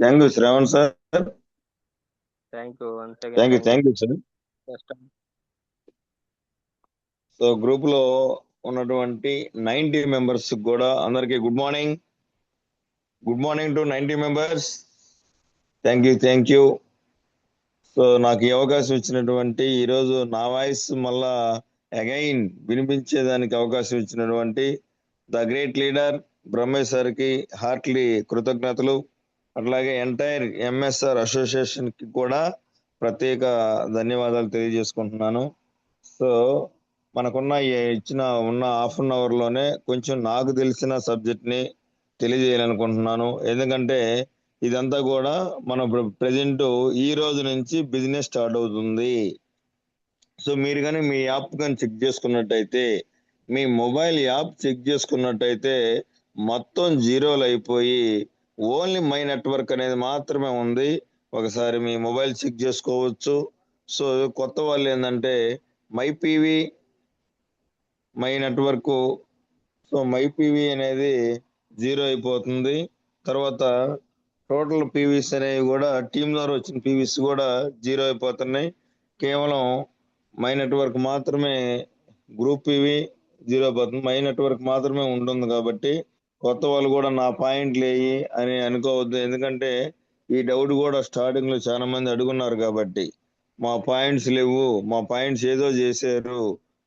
Thank you Shravan sir. Thank you. Once again, thank you thank you. Thank you sir. Just so group లో ఉన్నటువంటి 90 members కూడా అందరికి good morning. Good morning to 90 members. Thank you. So నాకు ఈ అవకాశం ఇచ్చినటువంటి ఈరోజు నా వాయిస్ మళ్ళా అగైన్ వినిపించేదానికి అవకాశం ఇచ్చినటువంటి ద గ్రేట్ లీడర్ బ్రహ్మేశ్ సార్కి హార్ట్లీ కృతజ్ఞతలు. అట్లాగే ఎంటైర్ ఎంఎస్ఆర్ అసోసియేషన్ కి కూడా ప్రత్యేక ధన్యవాదాలు తెలియజేసుకుంటున్నాను. సో మనకున్న ఉన్న హాఫ్ అన్ అవర్ లోనే కొంచెం నాకు తెలిసిన సబ్జెక్ట్ ని తెలియజేయాలనుకుంటున్నాను. ఎందుకంటే ఇదంతా కూడా మన ప్రెజెంట్ ఈ రోజు నుంచి బిజినెస్ స్టార్ట్ అవుతుంది. సో మీరు కానీ మీ యాప్ కానీ చెక్ చేసుకున్నట్టయితే, మీ మొబైల్ యాప్ చెక్ చేసుకున్నట్టయితే మొత్తం జీరోలు అయిపోయి ఓన్లీ మై నెట్వర్క్ అనేది మాత్రమే ఉంది. ఒకసారి మీ మొబైల్ చెక్ చేసుకోవచ్చు. సో కొత్త వాళ్ళు ఏంటంటే my PV, my network, so my PV అనేది జీరో అయిపోతుంది. తర్వాత టోటల్ పీవీస్ అనేవి కూడా టీమ్ ద్వారా వచ్చిన పీవీస్ కూడా జీరో అయిపోతున్నాయి. కేవలం మై నెట్వర్క్ మాత్రమే, గ్రూప్ పీవీ జీరో అయిపోతుంది, మై నెట్వర్క్ మాత్రమే ఉంటుంది. కాబట్టి కొత్త వాళ్ళు కూడా నా పాయింట్లు వేయి అని అనుకోవద్దు. ఎందుకంటే ఈ డౌట్ కూడా స్టార్టింగ్ లో చాలా మంది అడుగున్నారు. కాబట్టి మా పాయింట్స్ లేవు, మా పాయింట్స్ ఏదో చేశారు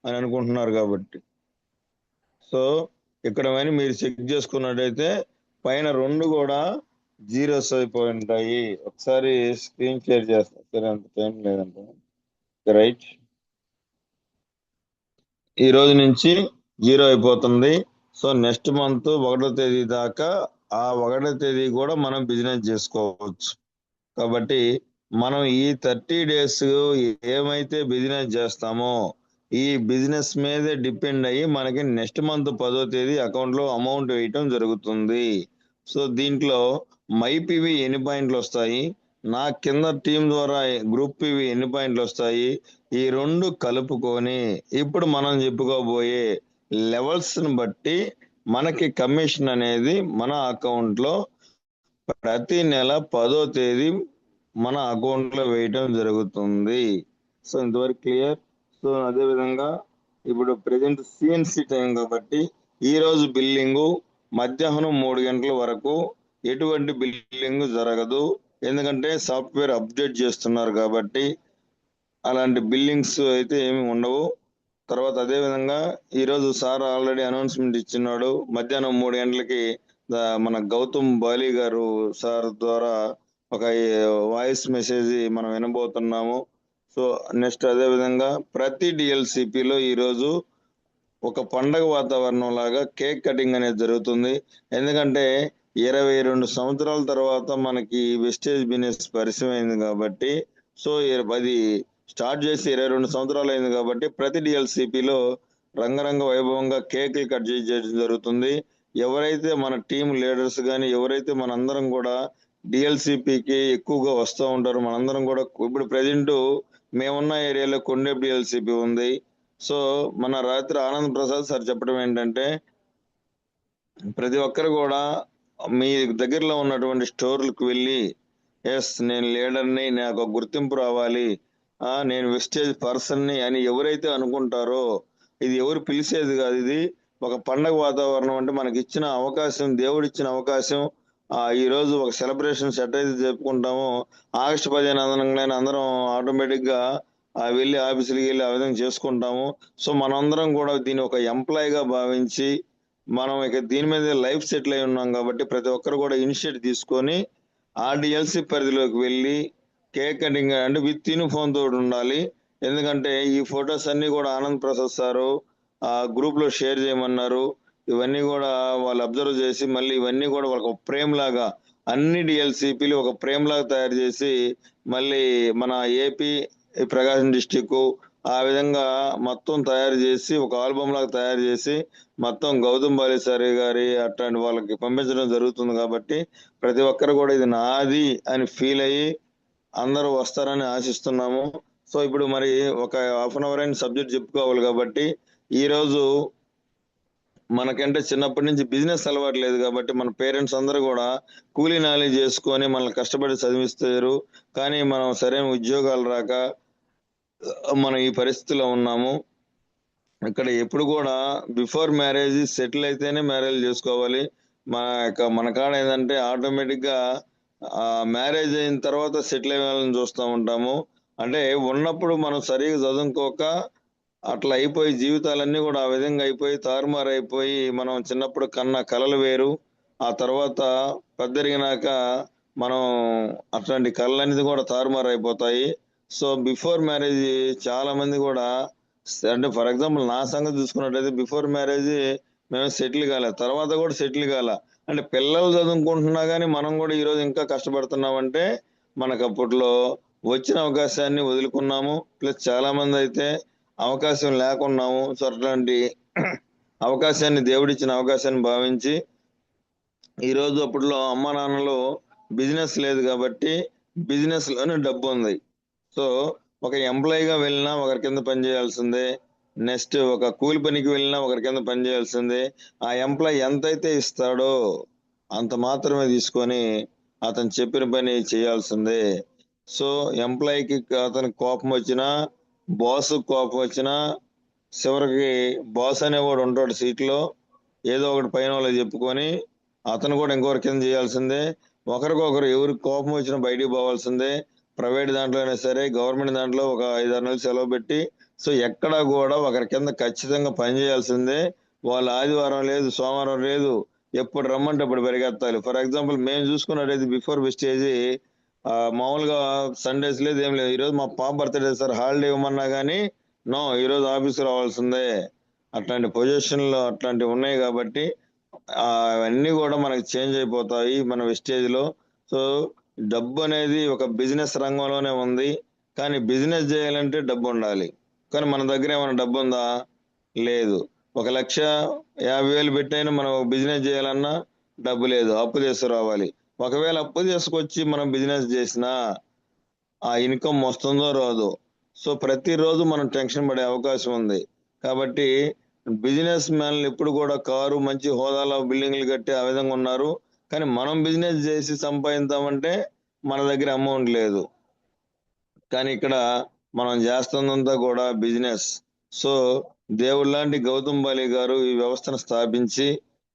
అని అనుకుంటున్నారు. కాబట్టి సో ఇక్కడ మీరు చెక్ చేసుకున్నట్టయితే పైన రెండు కూడా జీరోస్ అయిపోయి ఉంటాయి. ఒకసారి స్క్రీన్ షేర్ చేస్తా, సరే అంత టైం లేదంట. రైట్, ఈ రోజు నుంచి జీరో అయిపోతుంది. సో నెక్స్ట్ మంత్ 1వ తేదీ దాకా ఆ 1వ తేదీ కూడా మనం బిజినెస్ చేసుకోవచ్చు. కాబట్టి మనం ఈ 30 days ఏమైతే బిజినెస్ చేస్తామో ఈ బిజినెస్ మీదే డిపెండ్ అయ్యి మనకి నెక్స్ట్ మంత్ 10వ తేదీ అకౌంట్ లో అమౌంట్ వేయటం జరుగుతుంది. సో దీంట్లో మై పివి ఎన్ని పాయింట్లు వస్తాయి, నా కింద టీం ద్వారా గ్రూప్ పివి ఎన్ని పాయింట్లు వస్తాయి, ఈ రెండు కలుపుకొని ఇప్పుడు మనం చెప్పుకోబోయే లెవెల్స్ ని బట్టి మనకి కమిషన్ అనేది మన అకౌంట్ లో ప్రతి నెల 10వ తేదీ మన అకౌంట్ లో వేయటం జరుగుతుంది. సో ఇంతవరకు క్లియర్. సో అదే విధంగా ఇప్పుడు ప్రెసెంట్ సిఎన్సి టైం కాబట్టి ఈ రోజు బిల్లింగ్ మధ్యాహ్నం 3 గంటల వరకు ఎటువంటి బిల్లింగ్ జరగదు. ఎందుకంటే సాఫ్ట్వేర్ అప్డేట్ చేస్తున్నారు కాబట్టి అలాంటి బిల్లింగ్స్ అయితే ఏమి ఉండవు. తర్వాత అదే విధంగా ఈ రోజు సార్ ఆల్రెడీ అనౌన్స్మెంట్ ఇచ్చినాడు. మధ్యాహ్నం 3 గంటలకి మన గౌతమ్ బాలి గారు సార్ ద్వారా ఒక వాయిస్ మెసేజ్ మనం వినబోతున్నాము. సో నెక్స్ట్ అదే విధంగా ప్రతి డిఎల్సిపిలో ఈరోజు ఒక పండగ వాతావరణం లాగా కేక్ కటింగ్ అనేది జరుగుతుంది. ఎందుకంటే 22 సంవత్సరాల తర్వాత మనకి వెస్టేజ్ బిజినెస్ పరిచయం అయింది కాబట్టి, సో అది స్టార్ట్ చేసి 22 సంవత్సరాలు అయింది కాబట్టి ప్రతి డిఎల్సిపిలో రంగరంగ వైభవంగా కేక్లు కట్ చేయడం జరుగుతుంది. ఎవరైతే మన టీం లీడర్స్ కానీ ఎవరైతే మనందరం కూడా డిఎల్సిపికి ఎక్కువగా వస్తూ ఉంటారు, మనందరం కూడా ఇప్పుడు ప్రెసెంట్ మేమున్న ఏరియాలో కొండేపు డిఎల్సిపి ఉంది. సో మన రాత్రి ఆనంద్ ప్రసాద్ సార్ చెప్పడం ఏంటంటే ప్రతి ఒక్కరు కూడా మీ దగ్గరలో ఉన్నటువంటి స్టోర్లకు వెళ్ళి ఎస్ నేను లీడర్ని, నాకు ఒక గుర్తింపు రావాలి, నేను వెస్టేజ్ పర్సన్ని అని ఎవరైతే అనుకుంటారో ఇది ఎవరు పిలిచేది కాదు. ఇది ఒక పండగ వాతావరణం. అంటే మనకి ఇచ్చిన అవకాశం, దేవుడు ఇచ్చిన అవకాశం. ఈ రోజు ఒక సెలబ్రేషన్ సెట్ అయితే చెప్పుకుంటామో ఆగస్టు 15 అనగానే అందరం ఆటోమేటిక్ గా వెళ్ళి ఆఫీసులకి వెళ్ళి ఆ విధంగా చేసుకుంటాము. సో మనందరం కూడా దీన్ని ఒక ఎంప్లాయీగా భావించి మనం ఇక దీని మీద లైఫ్ సెటిల్ అయి ఉన్నాం కాబట్టి ప్రతి ఒక్కరు కూడా ఇనిషియేట్ తీసుకొని ఆర్డిఎల్సి పరిధిలోకి వెళ్ళి కేక్ కటింగ్ అంటే విత్ ఫోన్ తోటి ఉండాలి. ఎందుకంటే ఈ ఫొటోస్ అన్ని కూడా ఆనంద్ ప్రసాద్ సారు గ్రూప్ లో షేర్ చేయమన్నారు. ఇవన్నీ కూడా వాళ్ళు అబ్జర్వ్ చేసి మళ్ళీ ఇవన్నీ కూడా వాళ్ళకి ఒక ప్రేమ్ లాగా అన్ని డిఎల్సిపిలు ఒక ప్రేమ్ లాగా తయారు చేసి మళ్ళీ మన ఏపీ ప్రకాశం డిస్టిక్ ఆ విధంగా మొత్తం తయారు చేసి ఒక ఆల్బమ్ లాగా తయారు చేసి మొత్తం గౌతమ్ బాలేసారి గారి అట్లాంటి వాళ్ళకి పంపించడం జరుగుతుంది. కాబట్టి ప్రతి ఒక్కరు కూడా ఇది నాది అని ఫీల్ అయ్యి అందరూ వస్తారని ఆశిస్తున్నాము. సో ఇప్పుడు మరి ఒక హాఫ్ అన్ అవర్ అయిన సబ్జెక్ట్ చెప్పుకోవాలి కాబట్టి ఈ రోజు మనకంటే చిన్నప్పటి నుంచి బిజినెస్ అలవాటు లేదు కాబట్టి మన పేరెంట్స్ అందరూ కూడా కూలీ నాలి చేసుకొని మనల్ని కష్టపడి చదివిస్తారు. కానీ మనం సరైన ఉద్యోగాలు రాక మనం ఈ పరిస్థితిలో ఉన్నాము. ఇక్కడ ఎప్పుడు కూడా బిఫోర్ మ్యారేజ్ సెటిల్ అయితేనే మ్యారేజ్ చేసుకోవాలి. మన కాడ ఏంటంటే ఆటోమేటిక్ గా మ్యారేజ్ అయిన తర్వాత సెటిల్ అయ్యాలని చూస్తూ ఉంటాము. అంటే ఉన్నప్పుడు మనం సరిగా చదువుకోక అట్లా అయిపోయి జీవితాలన్నీ కూడా ఆ విధంగా అయిపోయి తారుమారు అయిపోయి మనం చిన్నప్పుడు కన్న కలలు వేరు. ఆ తర్వాత పెద్దరిగినాక మనం అట్లాంటి కళలనేది కూడా తారుమారు అయిపోతాయి. సో బిఫోర్ మ్యారేజ్ చాలా మంది కూడా అంటే ఫర్ ఎగ్జాంపుల్ నా సంగతి చూసుకున్నట్టయితే బిఫోర్ మ్యారేజ్ మేము సెటిల్ కాలే, తర్వాత కూడా సెటిల్ కాల. అంటే పిల్లలు చదువుకుంటున్నా కానీ మనం కూడా ఈరోజు ఇంకా కష్టపడుతున్నామంటే మనకు అప్పట్లో వచ్చిన అవకాశాన్ని వదులుకున్నాము. ప్లస్ చాలా మంది అయితే అవకాశం లేకున్నాము. సో అట్లాంటి అవకాశాన్ని దేవుడిచ్చిన అవకాశాన్ని భావించి ఈరోజు అప్పట్లో అమ్మ నాన్నలు బిజినెస్ లేదు కాబట్టి బిజినెస్ లోనే డబ్బు ఉంది. సో ఒక ఎంప్లాయీగా వెళ్ళినా ఒకరి కింద పని చేయాల్సిందే. నెక్స్ట్ ఒక కూలి పనికి వెళ్ళినా ఒకరి కింద పని చేయాల్సిందే. ఆ ఎంప్లాయీ ఎంతైతే ఇస్తాడో అంత మాత్రమే తీసుకొని అతను చెప్పిన పని చేయాల్సిందే. సో ఎంప్లాయీకి అతనికి కోపం వచ్చినా, బాస్ కోపం వచ్చినా చివరికి బాస్ అనేవాడు ఉంటాడు సీట్లో, ఏదో ఒకటి పైన వాళ్ళకి చెప్పుకొని అతను కూడా ఇంకొకరి కింద చేయాల్సిందే. ఒకరికొకరు ఎవరికి కోపం వచ్చినా బయటికి పోవాల్సిందే. ప్రైవేట్ దాంట్లో అయినా సరే గవర్నమెంట్ దాంట్లో ఒక 5-6 నెలలు సెలవు పెట్టి సో ఎక్కడా కూడా ఒకరి కింద ఖచ్చితంగా పని చేయాల్సిందే. వాళ్ళు ఆదివారం లేదు, సోమవారం లేదు, ఎప్పుడు రమ్మంటే అప్పుడు పరిగెత్తాలి. ఫర్ ఎగ్జాంపుల్ మేము చూసుకున్నట్టయితే బిఫోర్ వెస్టేజ్ మామూలుగా సండేస్ లేదు, ఏం లేదు. ఈరోజు మా పాప బర్త్డే సార్ హాలిడే ఇవ్వమన్నా కానీ నో, ఈరోజు ఆఫీస్ రావాల్సిందే. అట్లాంటి పొజిషన్లు అట్లాంటివి ఉన్నాయి కాబట్టి అవన్నీ కూడా మనకి చేంజ్ అయిపోతాయి మన వెస్టేజ్ లో. సో డబ్బు అనేది ఒక బిజినెస్ రంగంలోనే ఉంది. కానీ బిజినెస్ చేయాలంటే డబ్బు ఉండాలి. కానీ మన దగ్గర ఏమైనా డబ్బు ఉందా? లేదు. 1,50,000 పెట్టైనా మనం బిజినెస్ చేయాలన్నా డబ్బు లేదు, అప్పు తీసుకురావాలి. ఒకవేళ అప్పు తీసుకొచ్చి మనం బిజినెస్ చేసినా ఆ ఇన్కమ్ వస్తుందో రాదో. సో ప్రతిరోజు మనం టెన్షన్ పడే అవకాశం ఉంది. కాబట్టి బిజినెస్ మ్యాన్లు ఎప్పుడు కూడా కారు మంచి హోదాలో బిల్డింగ్లు కట్టి ఆ విధంగా ఉన్నారు. కానీ మనం బిజినెస్ చేసి సంపాదిద్దామంటే మన దగ్గర అమౌంట్ లేదు. కానీ ఇక్కడ మనం చేస్తున్నంతా కూడా బిజినెస్. సో దేవుడు లాంటి గౌతమ్ బాలి గారు ఈ వ్యవస్థను స్థాపించి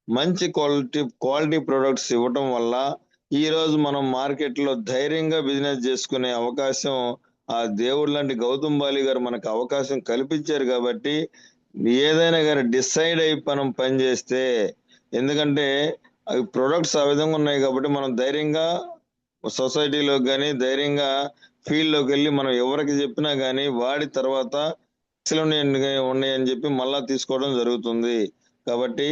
మంచి క్వాలిటీ ప్రొడక్ట్స్ ఇవ్వటం వల్ల ఈ రోజు మనం మార్కెట్ లో ధైర్యంగా బిజినెస్ చేసుకునే అవకాశం ఆ దేవుడు లాంటి గౌతమ్ బాలి గారు మనకు అవకాశం కల్పించారు. కాబట్టి ఏదైనా కానీ డిసైడ్ అయి మనం పని చేస్తే, ఎందుకంటే అవి ప్రొడక్ట్స్ ఆ విధంగా ఉన్నాయి కాబట్టి మనం ధైర్యంగా సొసైటీలో కానీ ధైర్యంగా ఫీల్డ్ లోకి వెళ్ళి మనం ఎవరికి చెప్పినా కానీ వాడి తర్వాత ఉన్నాయని చెప్పి మళ్ళా తీసుకోవడం జరుగుతుంది. కాబట్టి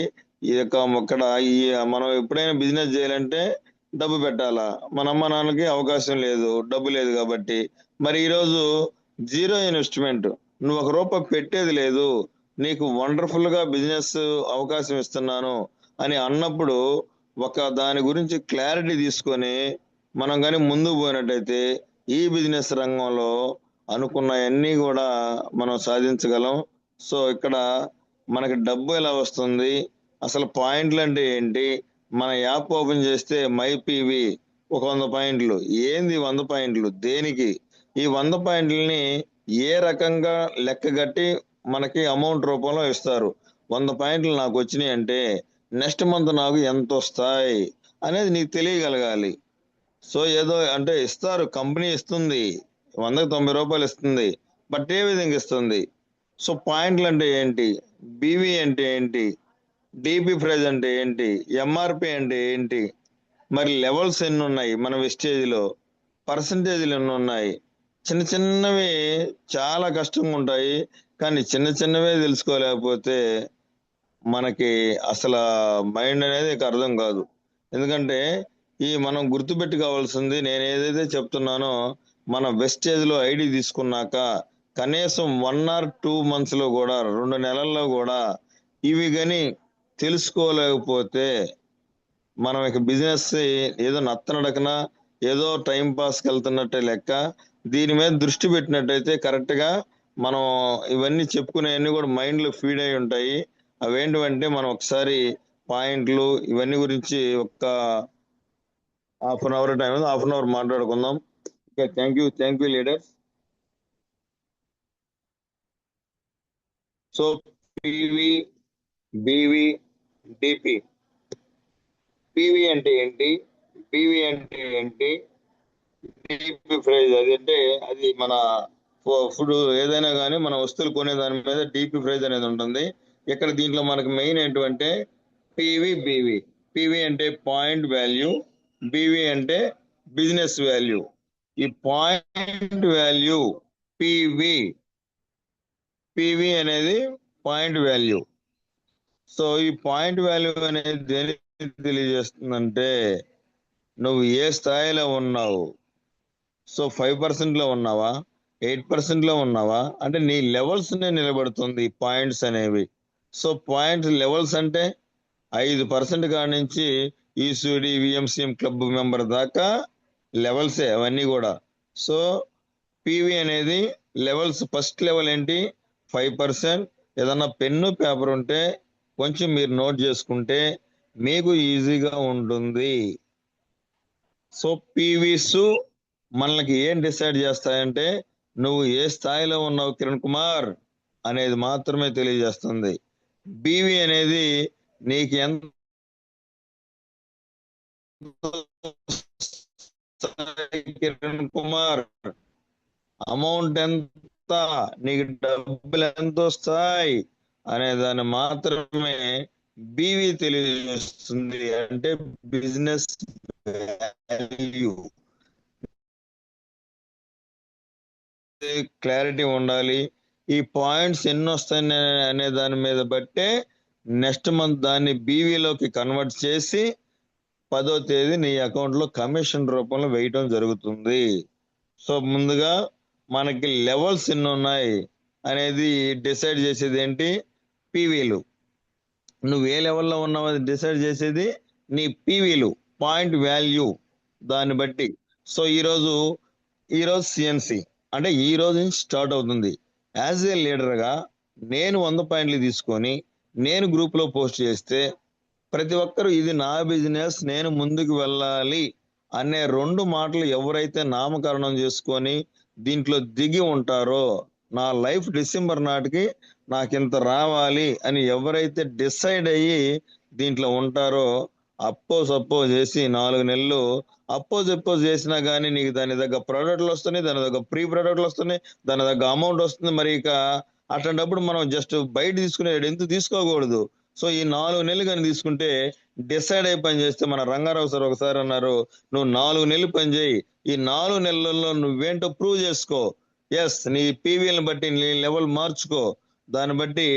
ఈ యొక్క ఇక్కడ ఈ మనం ఎప్పుడైనా బిజినెస్ చేయాలంటే డబ్బు పెట్టాలా. మన అమ్మ నాన్నకి అవకాశం లేదు, డబ్బు లేదు. కాబట్టి మరి ఈరోజు జీరో ఇన్వెస్ట్మెంట్, నువ్వు ₹1 పెట్టేది లేదు, నీకు వండర్ఫుల్ గా బిజినెస్ అవకాశం ఇస్తున్నాను అని అన్నప్పుడు ఒక దాని గురించి క్లారిటీ తీసుకొని మనం కానీ ముందుకు పోయినట్టయితే ఈ బిజినెస్ రంగంలో అనుకున్నవన్నీ కూడా మనం సాధించగలం. సో ఇక్కడ మనకి డబ్బు ఎలా వస్తుంది, అసలు పాయింట్లు అంటే ఏంటి? మన యాప్ ఓపెన్ చేస్తే మై పీవీ ఒక 100 పాయింట్లు. ఏంది 100 పాయింట్లు? దేనికి? ఈ 100 పాయింట్లని ఏ రకంగా లెక్కగట్టి మనకి అమౌంట్ రూపంలో ఇస్తారు. 100 పాయింట్లు నాకు వచ్చినాయి అంటే నెక్స్ట్ మంత్ నాకు ఎంత వస్తాయి అనేది నీకు తెలియగలగాలి. సో ఏదో అంటే ఇస్తారు, కంపెనీ ఇస్తుంది, ₹190 ఇస్తుంది. బట్ ఏ విధంగా ఇస్తుంది? సో పాయింట్లు అంటే ఏంటి, బీవీ అంటే ఏంటి, డిపి ప్రైజ్ అంటే ఏంటి, ఎంఆర్పి అంటే ఏంటి, మరి లెవెల్స్ ఎన్ని ఉన్నాయి మన వెస్టేజ్ లో, పర్సంటేజ్లు ఎన్ని ఉన్నాయి. చిన్న చిన్నవి చాలా కష్టంగా ఉంటాయి. కానీ చిన్న చిన్నవే తెలుసుకోలేకపోతే మనకి అసలు మైండ్ అనేది అర్థం కాదు. ఎందుకంటే ఈ మనం గుర్తుపెట్టుకోవాల్సింది, నేను ఏదైతే చెప్తున్నానో మన వెస్టేజ్ లో ఐడి తీసుకున్నాక కనీసం 1 or 2 months లో కూడా 2 నెలల్లో కూడా ఇవి కానీ తెలుసుకోలేకపోతే మనం ఇక బిజినెస్ ఏదో నత్తనడకన ఏదో టైం పాస్కి వెళ్తున్నట్టే లెక్క. దీని మీద దృష్టి పెట్టినట్టయితే కరెక్ట్ గా మనం ఇవన్నీ చెప్పుకునేవన్నీ కూడా మైండ్ లో ఫీడ్ అయి ఉంటాయి. అవేంటివంటే మనం ఒకసారి పాయింట్లు ఇవన్నీ గురించి ఒక half an hour time half an hour మాట్లాడుకుందాం. Okay, thank you leaders. So PV, BV, DP. PV అంటే ఏంటి, పివి అంటే ఏంటి, డిపి ప్రైజ్ అది అంటే అది మన ఫుడ్ ఏదైనా కానీ మన వస్తువులు కొనే దాని మీద డిపి ప్రైజ్ అనేది ఉంటుంది. ఇక్కడ దీంట్లో మనకు మెయిన్ ఏంటంటే పివి, బివి. పివి అంటే పాయింట్ వాల్యూ, బివి అంటే బిజినెస్ వాల్యూ. ఈ పాయింట్ వాల్యూ పివి, పివి అనేది పాయింట్ వాల్యూ. సో ఈ పాయింట్ వాల్యూ అనేది దేనికి తెలియజేస్తుందంటే నువ్వు ఏ స్థాయిలో ఉన్నావు. సో 5% లో ఉన్నావా, 8% లో ఉన్నావా అంటే నీ లెవెల్స్ నే నిలబడుతుంది పాయింట్స్ అనేవి. సో పాయింట్స్ లెవెల్స్ అంటే 5% కాడి నుంచి ఈసీడీ విఎంసిఎం క్లబ్ మెంబర్ దాకా లెవెల్సే అవన్నీ కూడా. సో పివి అనేది లెవెల్స్. ఫస్ట్ లెవెల్ ఏంటి, 5%. ఏదన్నా పెన్ను పేపర్ ఉంటే కొంచెం మీరు నోట్ చేసుకుంటే మీకు ఈజీగా ఉంటుంది. సో పీవీస్ మనకి ఏం డిసైడ్ చేస్తాయంటే నువ్వు ఏ స్థాయిలో ఉన్నావు కిరణ్ కుమార్ అనేది మాత్రమే తెలియజేస్తుంది. బీవీ అనేది నీకు ఎంత కిరణ్ కుమార్ అమౌంట్ ఎంత, నీకు డబ్బులు ఎంత వస్తాయి అనే దాన్ని మాత్రమే బీవీ తెలియజేస్తుంది. అంటే బిజినెస్ వాల్యూ. క్లారిటీ ఉండాలి. ఈ పాయింట్స్ ఎన్ని వస్తాయి అనే దాని మీద బట్టే నెక్స్ట్ మంత్ దాన్ని బీవీలోకి కన్వర్ట్ చేసి 10వ తేదీ నీ అకౌంట్ లో కమిషన్ రూపంలో వేయటం జరుగుతుంది. సో ముందుగా మనకి లెవెల్స్ ఎన్ని ఉన్నాయి అనేది డిసైడ్ చేసేది ఏంటి, పీవీలు. నువ్వు ఏ లెవెల్లో ఉన్నావు అది డిసైడ్ చేసేది నీ పీవీలు, పాయింట్ వాల్యూ. దాన్ని బట్టి సో ఈరోజు సిఎన్సి అంటే ఈ రోజు నుంచి స్టార్ట్ అవుతుంది. యాజ్ ఏ లీడర్గా నేను 100 పాయింట్లు తీసుకొని నేను గ్రూప్లో పోస్ట్ చేస్తే ప్రతి ఒక్కరు ఇది నా బిజినెస్, నేను ముందుకు వెళ్ళాలి అనే 2 మాటలు ఎవరైతే నామకరణం చేసుకొని దీంట్లో దిగి ఉంటారో, నా లైఫ్ డిసెంబర్ నాటికి నాకింత రావాలి అని ఎవరైతే డిసైడ్ అయ్యి దీంట్లో ఉంటారో, అప్పో చేసి 4 నెలలు అపోజ్ చేసినా కానీ నీకు దాని దగ్గర ప్రోడక్ట్లు వస్తున్నాయి, దాని దగ్గర ప్రీ ప్రోడక్ట్లు వస్తున్నాయి, దాని దగ్గర అమౌంట్ వస్తుంది. మరి ఇక అట్లాంటప్పుడు మనం జస్ట్ బయట తీసుకునే ఎందుకు తీసుకోకూడదు. సో ఈ 4 నెలలు కానీ తీసుకుంటే డిసైడ్ అయి పని చేస్తే, మన రంగారావు సార్ ఒకసారి అన్నారు, నువ్వు 4 నెలలు పని చేయి, ఈ 4 నెలల్లో నువ్వేంటో ప్రూవ్ చేసుకో. ఎస్, నీ పీవీలను బట్టి నీ లెవెల్ మార్చుకో. దాన్ని బట్టి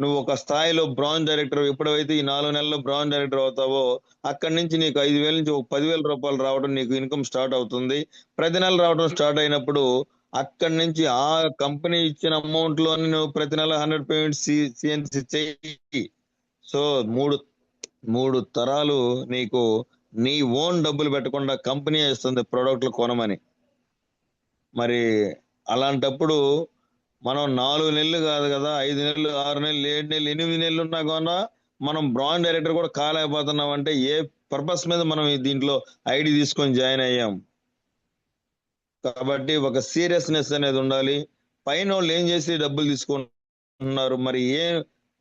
నువ్వు ఒక స్థాయిలో బ్రాంజ్ డైరెక్టర్ ఎప్పుడైతే ఈ 4 నెలల్లో బ్రాంజ్ డైరెక్టర్ అవుతావో అక్కడి నుంచి నీకు 5,000 నుంచి ఒక 10,000 రూపాయలు రావడం నీకు ఇన్కమ్ స్టార్ట్ అవుతుంది. ప్రతి నెల రావడం స్టార్ట్ అయినప్పుడు అక్కడి నుంచి ఆ కంపెనీ ఇచ్చిన అమౌంట్ లోని నువ్వు ప్రతి నెల 100 పేమెంట్స్ సిఎన్సి చెయ్యి. సో మూడు తరాలు నీకు నీ ఓన్ డబ్బులు పెట్టకుండా కంపెనీ ఇస్తుంది ప్రోడక్ట్లు కొనమని. మరి అలాంటప్పుడు మనం 4 నెలలు కాదు కదా, 5 నెలలు, 6 నెలలు, 7 నెలలు, 8 నెలలు ఉన్నా కూడా మనం బ్రాండ్ డైరెక్టర్ కూడా కాలేకపోతున్నాం అంటే ఏ పర్పస్ మీద మనం దీంట్లో ఐడి తీసుకొని జాయిన్ అయ్యాం. కాబట్టి ఒక సీరియస్నెస్ అనేది ఉండాలి. పైన వాళ్ళు ఏం చేసి డబ్బులు తీసుకుంటున్నారు, మరి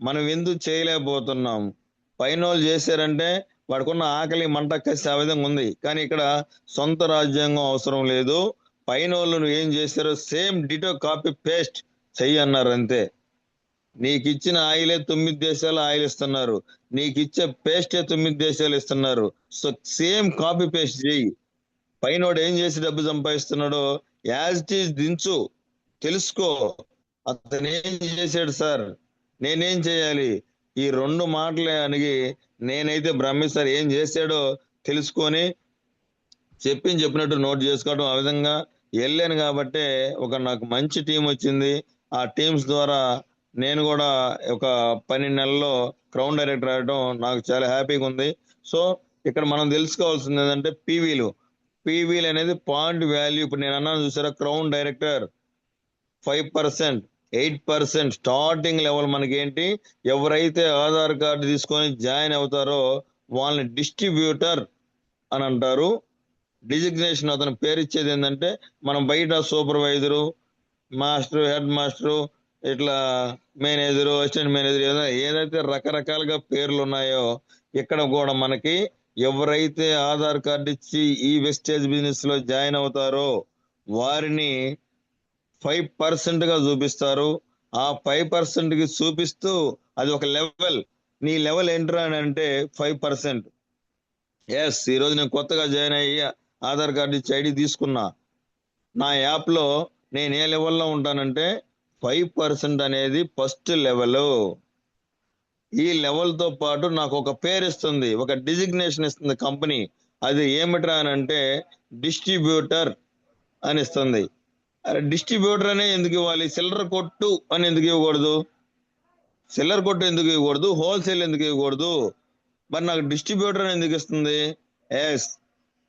మనం ఎందుకు చేయలేకపోతున్నాం. పైన వాళ్ళు చేశారంటే వాడుకున్న ఆకలి మంట కసి ఆ విధంగా ఉంది. కానీ ఇక్కడ సొంత రాజ్యాంగం అవసరం లేదు. పైన వాళ్ళు ఏం చేశారో సేమ్ డిటో కాపీ పేస్ట్ చెయ్యి అన్నారు అంతే. నీకు ఇచ్చిన ఆయిలే 9 దేశాలు ఆయిల్ ఇస్తున్నారు, నీకు ఇచ్చే పేస్టే 9 దేశాలు ఇస్తున్నారు. సో సేమ్ కాపీ పేస్ట్ చెయ్యి. పైనోడు ఏం చేసి డబ్బు సంపాదిస్తున్నాడో యాజ్ ఇట్ ఈజ్ దించు, తెలుసుకో అతను ఏం చేశాడు సార్, నేనేం చేయాలి. ఈ 2 మాటలే అడిగి నేనైతే బ్రహ్మి సార్ ఏం చేశాడో తెలుసుకొని చెప్పినట్టు నోట్ చేసుకోవడం. ఆ విధంగా వెళ్ళాను కాబట్టే నాకు మంచి టీం వచ్చింది. ఆ టీమ్స్ ద్వారా నేను కూడా ఒక 12 నెలల్లో క్రౌన్ డైరెక్టర్ అవడం నాకు చాలా హ్యాపీగా ఉంది. సో ఇక్కడ మనం తెలుసుకోవాల్సింది ఏంటంటే పీవీలు అనేది పాయింట్ వాల్యూ. ఇప్పుడు నేను అన్నాను చూసారా, క్రౌన్ డైరెక్టర్ 5%, 8% స్టార్టింగ్ లెవెల్ మనకి ఏంటి, ఎవరైతే ఆధార్ కార్డు తీసుకొని జాయిన్ అవుతారో వాళ్ళని డిస్ట్రిబ్యూటర్ అని అంటారు. డిజిగ్నేషన్ అతని పేరు ఇచ్చేది ఏంటంటే, మనం బయట సూపర్వైజరు, మాస్టర్, హెడ్ మాస్టరు, ఇట్లా మేనేజరు, అసిస్టెంట్ మేనేజర్, ఏదైతే రకరకాలుగా పేర్లు ఉన్నాయో ఇక్కడ కూడా మనకి ఎవరైతే ఆధార్ కార్డు ఇచ్చి ఈ వెస్టేజ్ బిజినెస్ లో జాయిన్ అవుతారో వారిని 5% గా చూపిస్తారు. ఆ 5% కి చూపిస్తూ అది ఒక లెవెల్. నీ లెవెల్ ఏంట్రా అని అంటే 5%. ఎస్, ఈ రోజు నేను కొత్తగా జాయిన్ అయ్యి ఆధార్ కార్డు ఇచ్చి ఐడి తీసుకున్నా. నా యాప్ లో నేను ఏ లెవెల్లో ఉంటానంటే 5% అనేది ఫస్ట్ లెవెల్. ఈ లెవెల్ తో పాటు నాకు ఒక పేరు ఇస్తుంది, ఒక డిజిగ్నేషన్ ఇస్తుంది కంపెనీ. అది ఏమిట్రా అని అంటే డిస్ట్రిబ్యూటర్ అని ఇస్తుంది. అరే డిస్ట్రిబ్యూటర్ అనే ఎందుకు ఇవ్వాలి, సిల్లర్ కొట్టు అని ఎందుకు ఇవ్వకూడదు? సిల్లర్ కొట్టు ఎందుకు ఇవ్వకూడదు? హోల్సేల్ ఎందుకు ఇవ్వకూడదు? మరి నాకు డిస్ట్రిబ్యూటర్ అని ఎందుకు ఇస్తుంది? ఎస్,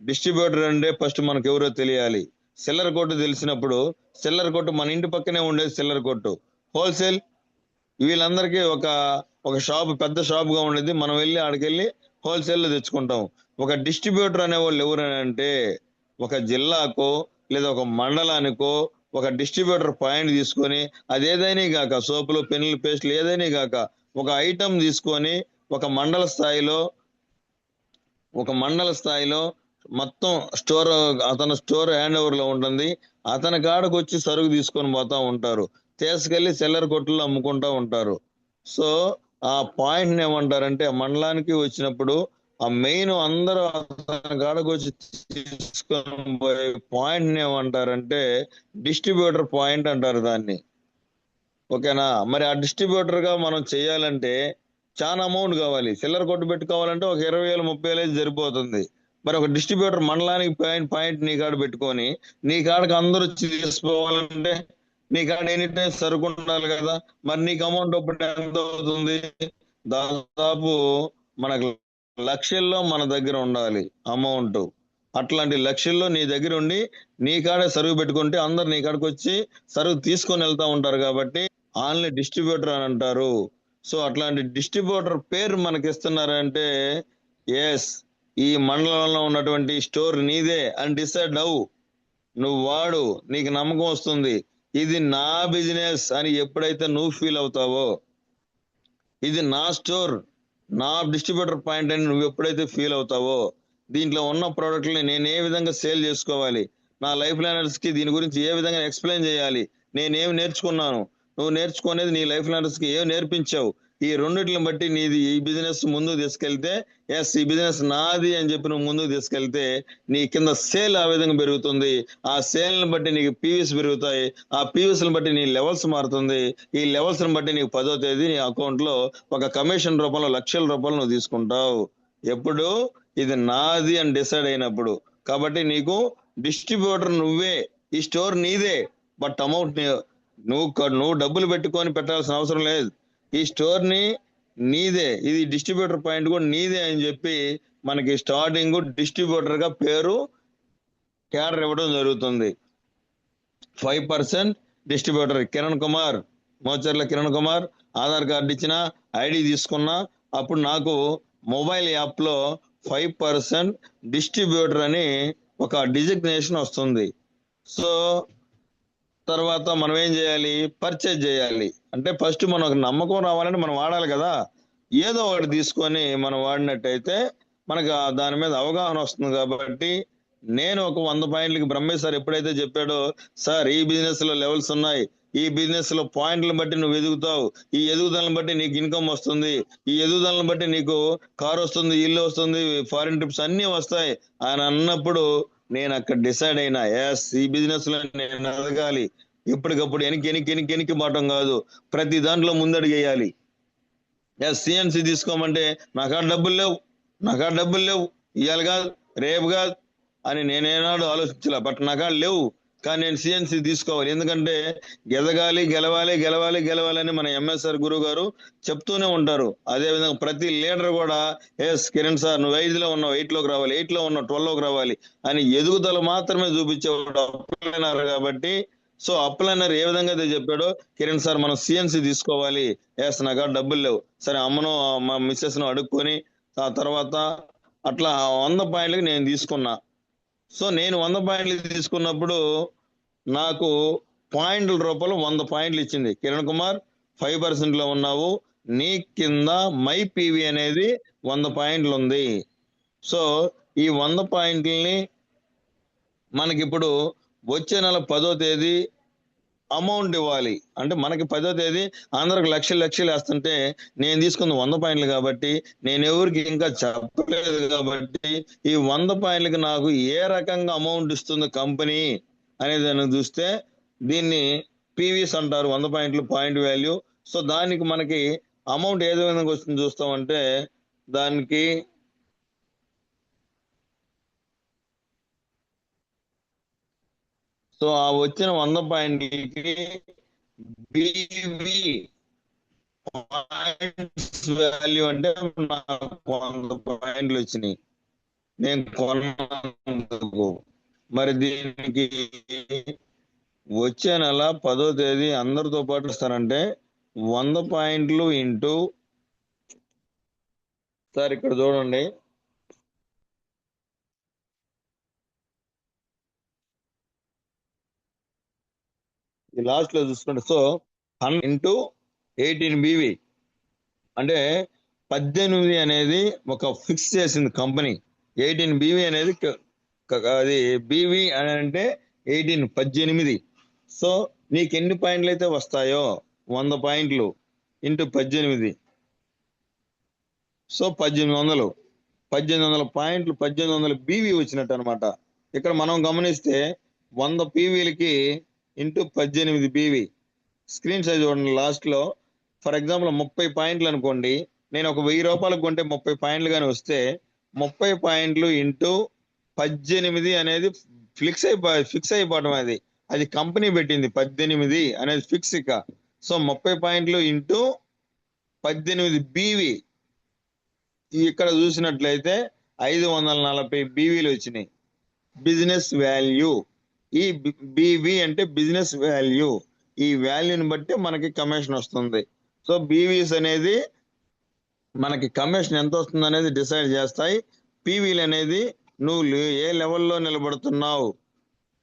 డిస్ట్రిబ్యూటర్ అంటే ఫస్ట్ మనకు ఎవరో తెలియాలి. సిల్లర్ కొట్టు తెలిసినప్పుడు, సిల్లర్ కొట్టు మన ఇంటి పక్కనే ఉండేది సిల్లర్ కొట్టు. హోల్సేల్ వీళ్ళందరికీ ఒక షాప్, పెద్ద షాప్ గా ఉండేది, మనం వెళ్ళి ఆడికి వెళ్ళి హోల్సేల్ లో తెచ్చుకుంటాం. ఒక డిస్ట్రిబ్యూటర్ అనే వాళ్ళు ఎవరని అంటే ఒక జిల్లాకో లేదా ఒక మండలానికో ఒక డిస్ట్రిబ్యూటర్ పాయింట్ తీసుకొని, అది ఏదైనా కాక సోపులు, పెన్నులు, పేస్టులు ఏదైనా కాక ఒక ఐటమ్ తీసుకొని ఒక మండల స్థాయిలో మొత్తం స్టోర్, అతను స్టోర్ హ్యాండ్ ఓవర్ లో ఉంటుంది. అతని కాడకు వచ్చి సరుకు తీసుకొని పోతా ఉంటారు, తీసుకెళ్లి సెల్లర్ కొట్టుల్లో అమ్ముకుంటా ఉంటారు. సో ఆ పాయింట్ ఏమంటారంటే, ఆ మండలానికి వచ్చినప్పుడు ఆ మెయిన్ అందరూ అతని కాడకు వచ్చి తీసుకొని పోయే పాయింట్ ఏమంటారంటే డిస్ట్రిబ్యూటర్ పాయింట్ అంటారు దాన్ని. ఓకేనా? మరి ఆ డిస్ట్రిబ్యూటర్ గా మనం చేయాలంటే చాలా అమౌంట్ కావాలి. సిల్లర్ కొట్టు పెట్టుకోవాలంటే ఒక 20,000 30,000 సరిపోతుంది. మరి ఒక డిస్ట్రిబ్యూటర్ మండలానికి పాయింట్ నీ కాడ పెట్టుకొని నీ కాడకి అందరూ వచ్చి తీసుకోవాలంటే నీ కాడ ఎనీ టైం సరుకు ఉండాలి కదా. మరి నీకు అమౌంట్ ఒకటి ఎంత అవుతుంది? దాదాపు మనకు లక్షల్లో మన దగ్గర ఉండాలి అమౌంట్. అట్లాంటి లక్షల్లో నీ దగ్గర ఉండి నీ కాడే సరుకు పెట్టుకుంటే అందరు నీ కాడికి వచ్చి సరుకు తీసుకొని వెళ్తా ఉంటారు కాబట్టి ఆన్లైన్ డిస్ట్రిబ్యూటర్ అని అంటారు. సో అట్లాంటి డిస్ట్రిబ్యూటర్ పేరు మనకి ఇస్తున్నారంటే ఎస్, ఈ మండలంలో ఉన్నటువంటి స్టోర్ నీదే అని డిసైడ్ అవ్వు. నువ్వు వాడు, నీకు నమ్మకం వస్తుంది. ఇది నా బిజినెస్ అని ఎప్పుడైతే నువ్వు ఫీల్ అవుతావో, ఇది నా స్టోర్, నా డిస్ట్రిబ్యూటర్ పాయింట్ అని నువ్వు ఎప్పుడైతే ఫీల్ అవుతావో, దీంట్లో ఉన్న ప్రోడక్ట్ని నేను ఏ విధంగా సేల్ చేసుకోవాలి, నా లైఫ్ లైనర్స్ కి దీని గురించి ఏ విధంగా ఎక్స్ప్లెయిన్ చేయాలి, నేనేమి నేర్చుకున్నాను, నువ్వు నేర్చుకునేది నీ లైఫ్ లైనర్స్ కి ఏం నేర్పించావు, ఈ రెండిట్లను బట్టి నీది ఈ బిజినెస్ ముందుకు తీసుకెళ్తే, ఎస్ ఈ బిజినెస్ నాది అని చెప్పి నువ్వు ముందుకు తీసుకెళ్తే నీ కింద సేల్ ఆ విధంగా పెరుగుతుంది. ఆ సేల్ ని బట్టి నీకు పీవీస్ పెరుగుతాయి. ఆ పీవీస్ ని బట్టి నీ లెవెల్స్ మారుతుంది. ఈ లెవెల్స్ ని బట్టి నీకు 10వ తేదీ నీ అకౌంట్ లో ఒక కమిషన్ రూపంలో లక్షల రూపాయలు నువ్వు తీసుకుంటావు. ఎప్పుడు? ఇది నాది అని డిసైడ్ అయినప్పుడు. కాబట్టి నీకు డిస్ట్రిబ్యూటర్ నువ్వే, ఈ స్టోర్ నీదే. బట్ అమౌంట్ నువ్వు డబ్బులు పెట్టుకొని పెట్టాల్సిన అవసరం లేదు. ఈ స్టోర్ ని నీదే, ఇది డిస్ట్రిబ్యూటర్ పాయింట్ కూడా నీదే అని చెప్పి మనకి స్టార్టింగ్ డిస్ట్రిబ్యూటర్ గా పేరు క్యాడర్ ఇవ్వడం జరుగుతుంది. 5% డిస్ట్రిబ్యూటర్ కిరణ్ కుమార్, మోచర్ల కిరణ్ కుమార్, ఆధార్ కార్డు ఇచ్చిన, ఐడి తీసుకున్నా, అప్పుడు నాకు మొబైల్ యాప్ లో 5% డిస్ట్రిబ్యూటర్ అని ఒక డిజిగ్నేషన్ వస్తుంది. సో తర్వాత మనం ఏం చేయాలి? పర్చేజ్ చేయాలి. అంటే ఫస్ట్ మనకు నమ్మకం రావాలంటే మనం వాడాలి కదా. ఏదో ఒకటి తీసుకొని మనం వాడినట్టయితే మనకు దాని మీద అవగాహన వస్తుంది. కాబట్టి నేను ఒక 100 పాయింట్లకి బ్రహ్మేశ్ సార్ ఎప్పుడైతే చెప్పాడో, సార్ ఈ బిజినెస్ లో లెవెల్స్ ఉన్నాయి, ఈ బిజినెస్ లో పాయింట్లను బట్టి నువ్వు ఎదుగుతావు, ఈ ఎదుగుదలను బట్టి నీకు ఇన్కమ్ వస్తుంది, ఈ ఎదుగుదలను బట్టి నీకు కార్ వస్తుంది, ఇల్లు వస్తుంది, ఫారిన్ ట్రిప్స్ అన్ని వస్తాయి అని అన్నప్పుడు నేను అక్కడ డిసైడ్ అయినా, ఎస్ ఈ బిజినెస్ లో నేను ఎదగాలి. ఎప్పటికప్పుడు ఎనికి మాటం కాదు, ప్రతి దాంట్లో ముందడుగు వేయాలి. ఎస్, సిఎన్సి తీసుకోమంటే నా కాడ డబ్బులు లేవు, ఇవాళ కాదు రేపు కాదు అని నేనేనాడు ఆలోచించలే. బట్ నా కాడ లేవు, కానీ నేను సిఎన్సి తీసుకోవాలి. ఎందుకంటే గెలవాలి అని మన ఎంఎస్ఆర్ గురువు గారు చెప్తూనే ఉంటారు. అదే విధంగా ప్రతి లీడర్ కూడా ఎస్ కిరణ్ సార్ నువ్వు 5లో ఉన్నావు 8లోకి రావాలి, 8లో ఉన్నావు 12లోకి రావాలి అని ఎదుగుదల మాత్రమే చూపించేవాడు కాబట్టి సో అప్లైనర్ ఏ విధంగా అయితే చెప్పాడో, కిరణ్ సార్ మనం సిఎన్సి తీసుకోవాలి, ఎస్ నాకు డబ్బులు లేవు, సరే అమ్మను మా మిస్సెస్ ను అడుక్కొని ఆ తర్వాత అట్లా 100 పాయింట్లకి నేను తీసుకున్నా. సో నేను 100 పాయింట్లు తీసుకున్నప్పుడు నాకు పాయింట్ల రూపంలో 100 పాయింట్లు ఇచ్చింది. కిరణ్ కుమార్ 5% లో ఉన్నావు, నీ కింద మై పీవీ అనేది 100 పాయింట్లు ఉంది. సో ఈ 100 పాయింట్లని మనకిప్పుడు వచ్చే నెల 10వ తేదీ అమౌంట్ ఇవ్వాలి. అంటే మనకి 10వ తేదీ అందరికి లక్షలు లక్షలు వేస్తుంటే నేను తీసుకుంది 100 పాయింట్లు కాబట్టి నేను ఎవరికి ఇంకా చెప్పలేదు కాబట్టి ఈ 100 పాయింట్లకి నాకు ఏ రకంగా అమౌంట్ ఇస్తుంది కంపెనీ అనేది దాన్ని చూస్తే దీన్ని పీవీస్ అంటారు, 100 పాయింట్లు పాయింట్ వాల్యూ. సో దానికి మనకి అమౌంట్ ఏ విధంగా వస్తుంది చూస్తామంటే దానికి సో ఆ వచ్చిన 100 పాయింట్లకి బీవీ పాయింట్స్ వాల్యూ అంటే నాకు 100 పాయింట్లు వచ్చినాయి నేను కొన్నందుకు. మరి దీనికి వచ్చే నెల 10వ తేదీ అందరితో పాటు ఇస్తానంటే 100 పాయింట్లు ఇంటూ, సార్ ఇక్కడ చూడండి, ఈ లాస్ట్ లో చూసుకుంటే సో 100 ఇంటూ 18 బీవీ అంటే 18 అనేది ఒక ఫిక్స్ చేసింది కంపెనీ. 18 బీవీ అనేది అది బీవీ అని అంటే 18. సో నీకు ఎన్ని పాయింట్లు అయితే వస్తాయో 100 పాయింట్లు ఇంటూ 18, సో 1800. 1800 పాయింట్లు 1800 బీవీ వచ్చినట్టు అనమాట. ఇక్కడ మనం గమనిస్తే 100 పీవీలకి ఇంటూ 18 బీవీ. స్క్రీన్ సైజ్ చూడండి లాస్ట్ లో. ఫర్ ఎగ్జాంపుల్ 30 పాయింట్లు అనుకోండి, నేను ఒక 1000 రూపాయలకు కొంటే 30 పాయింట్లు కానీ వస్తే 30 పాయింట్లు ఇంటూ 18 అనేది ఫిక్స్ అయిపోవడం. అది అది కంపెనీ పెట్టింది 18 అనేది ఫిక్స్ ఇక. సో 30 పాయింట్లు ఇంటూ 18 బీవీ ఇక్కడ చూసినట్లయితే 540 బీవీలు వచ్చినాయి. బిజినెస్ వాల్యూ, ఈ బీవీ అంటే బిజినెస్ వాల్యూ. ఈ వాల్యూని బట్టి మనకి కమిషన్ వస్తుంది. సో బీవీస్ అనేది మనకి కమిషన్ ఎంత వస్తుంది అనేది డిసైడ్ చేస్తాయి. పీవీలు అనేది నువ్వు ఏ లెవెల్లో నిలబడుతున్నావు,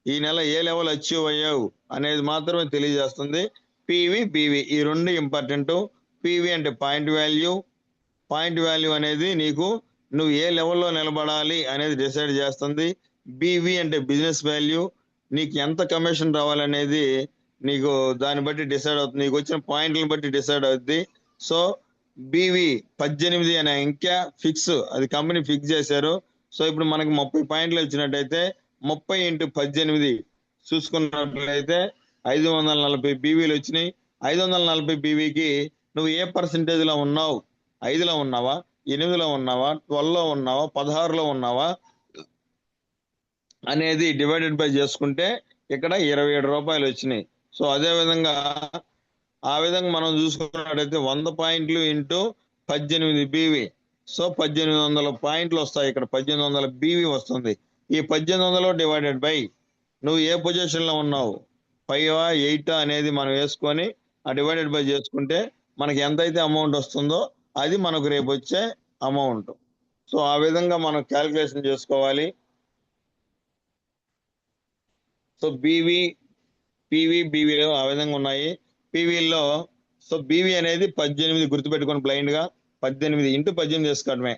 ఈ నెల ఏ లెవెల్ అచీవ్ అయ్యావు అనేది మాత్రమే తెలియజేస్తుంది. పీవీ బీవీ ఈ రెండు ఇంపార్టెంట్. పీవీ అంటే పాయింట్ వాల్యూ, పాయింట్ వాల్యూ అనేది నీకు నువ్వు ఏ లెవెల్లో నిలబడాలి అనేది డిసైడ్ చేస్తుంది. బీవీ అంటే బిజినెస్ వాల్యూ, నీకు ఎంత కమిషన్ రావాలనేది నీకు దాన్ని బట్టి డిసైడ్ అవుతుంది, నీకు వచ్చిన పాయింట్లను బట్టి డిసైడ్ అవుద్ది. సో బీవీ 18 అనే ఇంకా ఫిక్స్, అది కంపెనీ ఫిక్స్ చేశారు. సో ఇప్పుడు మనకి 30 పాయింట్లు వచ్చినట్టయితే 30 ఇంటూ 18 చూసుకున్నట్లయితే 540 బీవీలు వచ్చినాయి. 540 బీవీకి నువ్వు ఏ పర్సంటేజ్ లో ఉన్నావు, 5లో ఉన్నావా, 8లో ఉన్నావా, 12లో ఉన్నావా, 16లో ఉన్నావా అనేది డివైడెడ్ బై చేసుకుంటే ఇక్కడ 27 రూపాయలు వచ్చినాయి. సో అదే విధంగా ఆ విధంగా మనం చూసుకున్నట్టయితే 100 పాయింట్లు ఇంటూ 18 బీవీ, సో 1800 పాయింట్లు వస్తాయి. ఇక్కడ 1800 బీవీ వస్తుంది. ఈ 1800 డివైడెడ్ బై నువ్వు ఏ పొజిషన్ లో ఉన్నావు, 5 8 అనేది మనం వేసుకొని ఆ డివైడెడ్ బై చేసుకుంటే మనకి ఎంతైతే అమౌంట్ వస్తుందో అది మనకు రేపు వచ్చే అమౌంట్. సో ఆ విధంగా మనం క్యాల్కులేషన్ చేసుకోవాలి. సో పీవీ బీవీలో ఆ విధంగా ఉన్నాయి. పీవీలో సో బీవీ అనేది 18 గుర్తుపెట్టుకొని బ్లైండ్ గా 18 ఇంటూ 18 చేసుకోవడమే.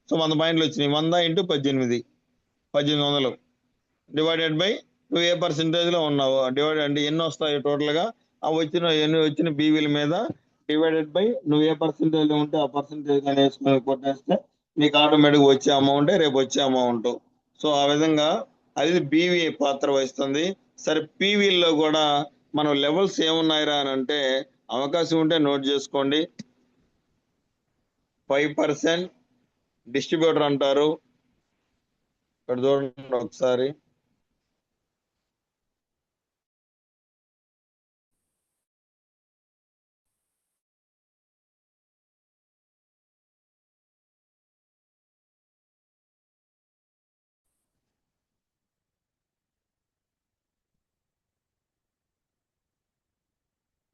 సో 100 పాయింట్లు వచ్చినాయి. 100 ఇంటూ 18 1800 డివైడెడ్ బై నువ్వు ఏ పర్సెంటేజ్ లో ఉన్నావు, డివైడెడ్ అంటే ఎన్ని వస్తాయి టోటల్ గా ఆ ఎన్ని వచ్చిన బీవీల మీద డివైడెడ్ బై నువ్వు ఏ పర్సెంటేజ్ లో ఉంటే ఆ పర్సెంటేజ్ వేసుకొని కొట్టేస్తే నీకు ఆటోమేటిక్ వచ్చే అమౌంటే రేపు వచ్చే అమౌంట్. సో ఆ విధంగా అది బీవీ పాత్ర వహిస్తుంది. సరే పీవీల్లో కూడా మనం లెవెల్స్ ఏమున్నాయిరా అని అంటే అవకాశం ఉంటే నోట్ చేసుకోండి. 5% డిస్ట్రిబ్యూటర్ అంటారు. ఇక్కడ చూడండి ఒకసారి,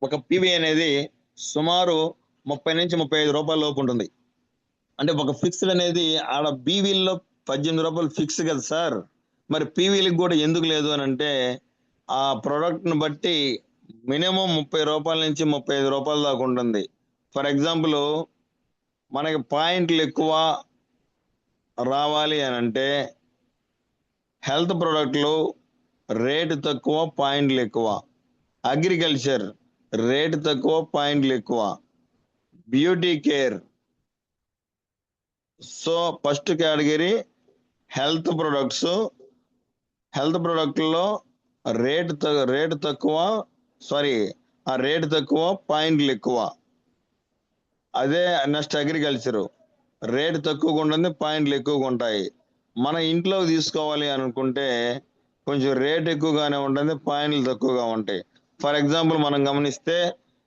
ఒక పివి అనేది సుమారు 30 నుంచి 35 రూపాయల లోపు ఉంటుంది. అంటే ఒక ఫిక్స్డ్ అనేది ఆడ బీవీల్లో 18 రూపాయలు ఫిక్స్ కదా సార్. మరి పీవీలకు కూడా ఎందుకు లేదు అని అంటే ఆ ప్రోడక్ట్ ని బట్టి మినిమం 30 రూపాయల నుంచి 35 రూపాయల దాకా ఉంటుంది. ఫర్ ఎగ్జాంపుల్ మనకి పాయింట్లు ఎక్కువ రావాలి అని అంటే హెల్త్ ప్రొడక్ట్లు రేటు తక్కువ పాయింట్లు ఎక్కువ, అగ్రికల్చర్ రేటు తక్కువ పాయింట్లు ఎక్కువ, beauty care. So first category health products. Health ప్రొడక్ట్లో రేటు తక్కువ, సారీ ఆ రేటు తక్కువ పాయింట్లు ఎక్కువ. అదే నెక్స్ట్ అగ్రికల్చర్ రేటు తక్కువగా ఉంటుంది, పాయింట్లు ఎక్కువగా ఉంటాయి. మన ఇంట్లో తీసుకోవాలి అనుకుంటే కొంచెం రేట్ ఎక్కువగానే ఉంటుంది, పాయింట్లు తక్కువగా ఉంటాయి. ఫర్ ఎగ్జాంపుల్ మనం గమనిస్తే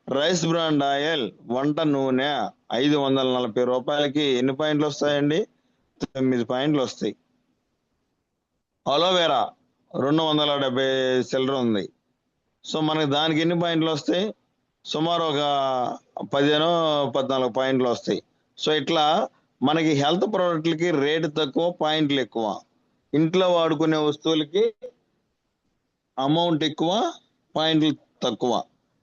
రైస్ బ్రాండ్ ఆయిల్ వంట నూనె 540 రూపాయలకి ఎన్ని పాయింట్లు వస్తాయండి? 9 పాయింట్లు వస్తాయి. అలోవెరా 270 చిల్లర ఉంది. సో మనకి దానికి ఎన్ని పాయింట్లు వస్తాయి? సుమారు ఒక 15-14 పాయింట్లు వస్తాయి. సో ఇట్లా మనకి హెల్త్ ప్రోడక్ట్లకి రేటు తక్కువ, పాయింట్లు ఎక్కువ. ఇంట్లో వాడుకునే వస్తువులకి అమౌంట్ ఎక్కువ, పాయింట్లు తక్కువ.